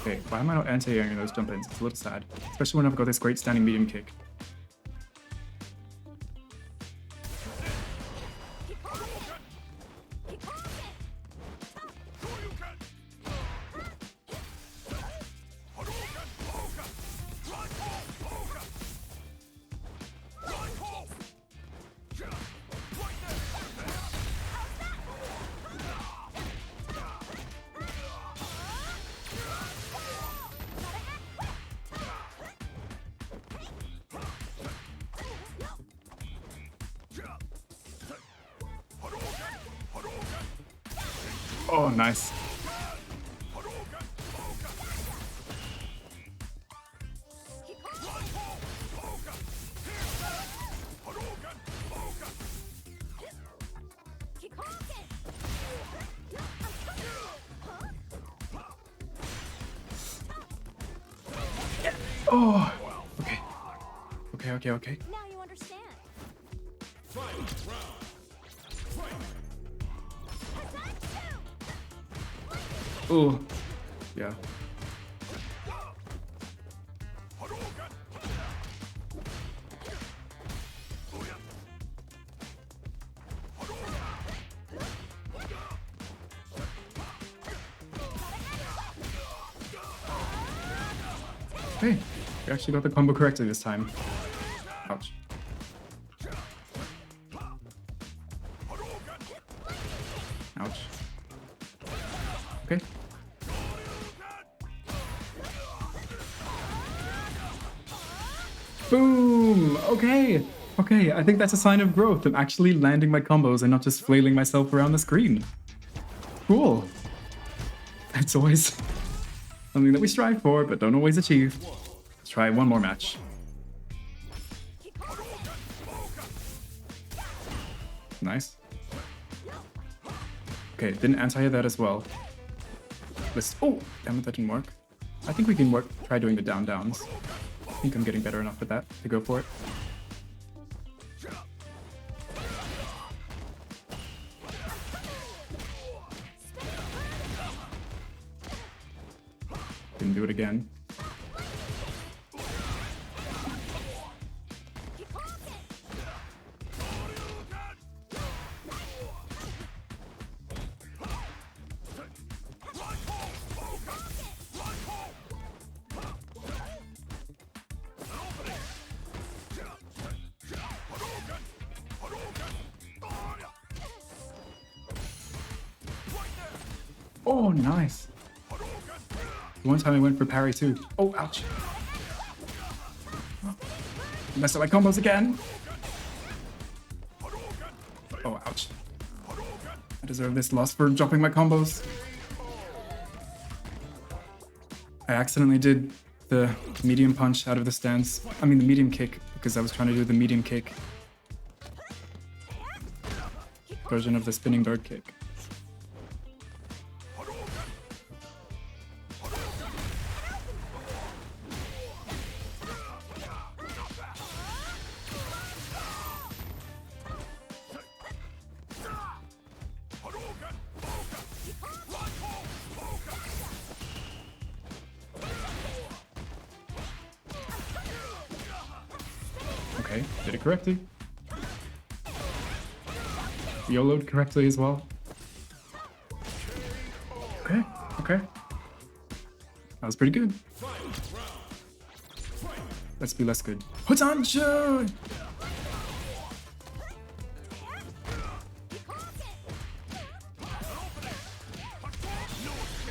Okay, why am I not anti-airing those jump ins? It's a little sad. Especially when I've got this great standing medium kick. Oh, nice. Oh, okay. Okay. Now you understand. Oh, yeah. Hey, we actually got the combo correctly this time. Ouch. Ouch. Okay. Boom! Okay! Okay, I think that's a sign of growth. I'm actually landing my combos and not just flailing myself around the screen. Cool. That's always something that we strive for, but don't always achieve. Let's try one more match. Nice. Okay, didn't anti that as well. Let's. Oh, damn it, that didn't work. I think we can try doing the down downs. I think I'm getting better enough with that to go for it. Didn't do it again. Oh, nice. One time I went for parry too. Oh, ouch. Messed up my combos again. Oh, ouch. I deserve this loss for dropping my combos. I accidentally did the medium punch out of the stance. I mean the medium kick, because I was trying to do the medium kick version of the spinning bird kick. Okay, did it correctly. YOLO'd correctly as well. Okay, okay. That was pretty good. Let's be less good. Hotancho!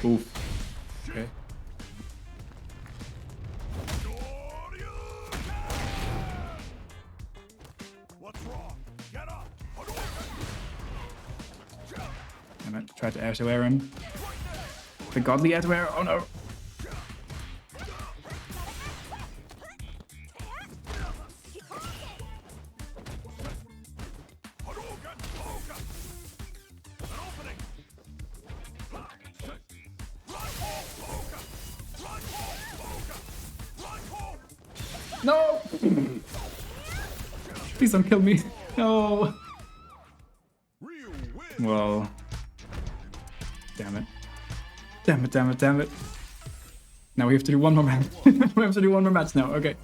Oof. Okay. I tried to air to air him. The godly air to air. Oh no. No! Please don't kill me. No. Well. Damn it. Damn it, damn it, damn it. Now we have to do one more match. We have to do one more match now, okay.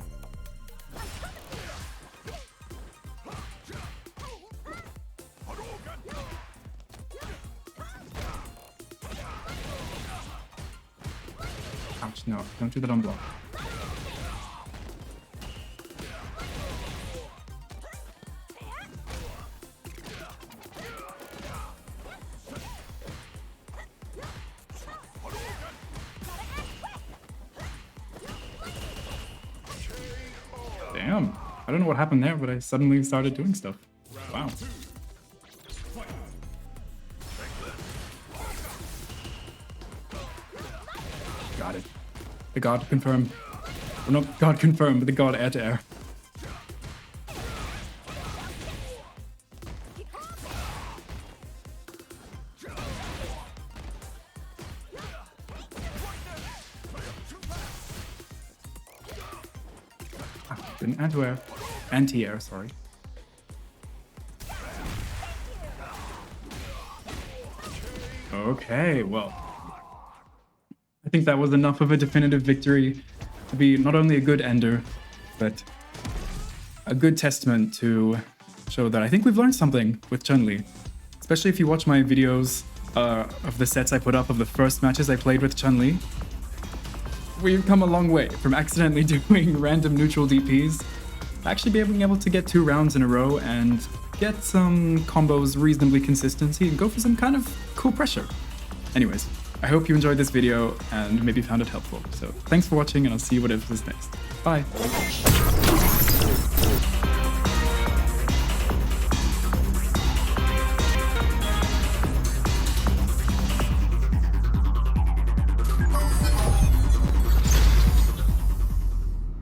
Ouch, no. Don't do that on block. Damn. I don't know what happened there, but I suddenly started doing stuff. Wow. Got it. The god confirmed. Or not god confirmed, but the god air to air. Didn't anti-air. Anti-air, sorry. Okay, well. I think that was enough of a definitive victory to be not only a good ender, but a good testament to show that I think we've learned something with Chun-Li. Especially if you watch my videos of the sets I put up of the first matches I played with Chun-Li. We've come a long way from accidentally doing random neutral DPs to actually being able to get 2 rounds in a row and get some combos reasonably consistency and go for some kind of cool pressure. Anyways, I hope you enjoyed this video and maybe found it helpful. So thanks for watching and I'll see you whatever is next. Bye!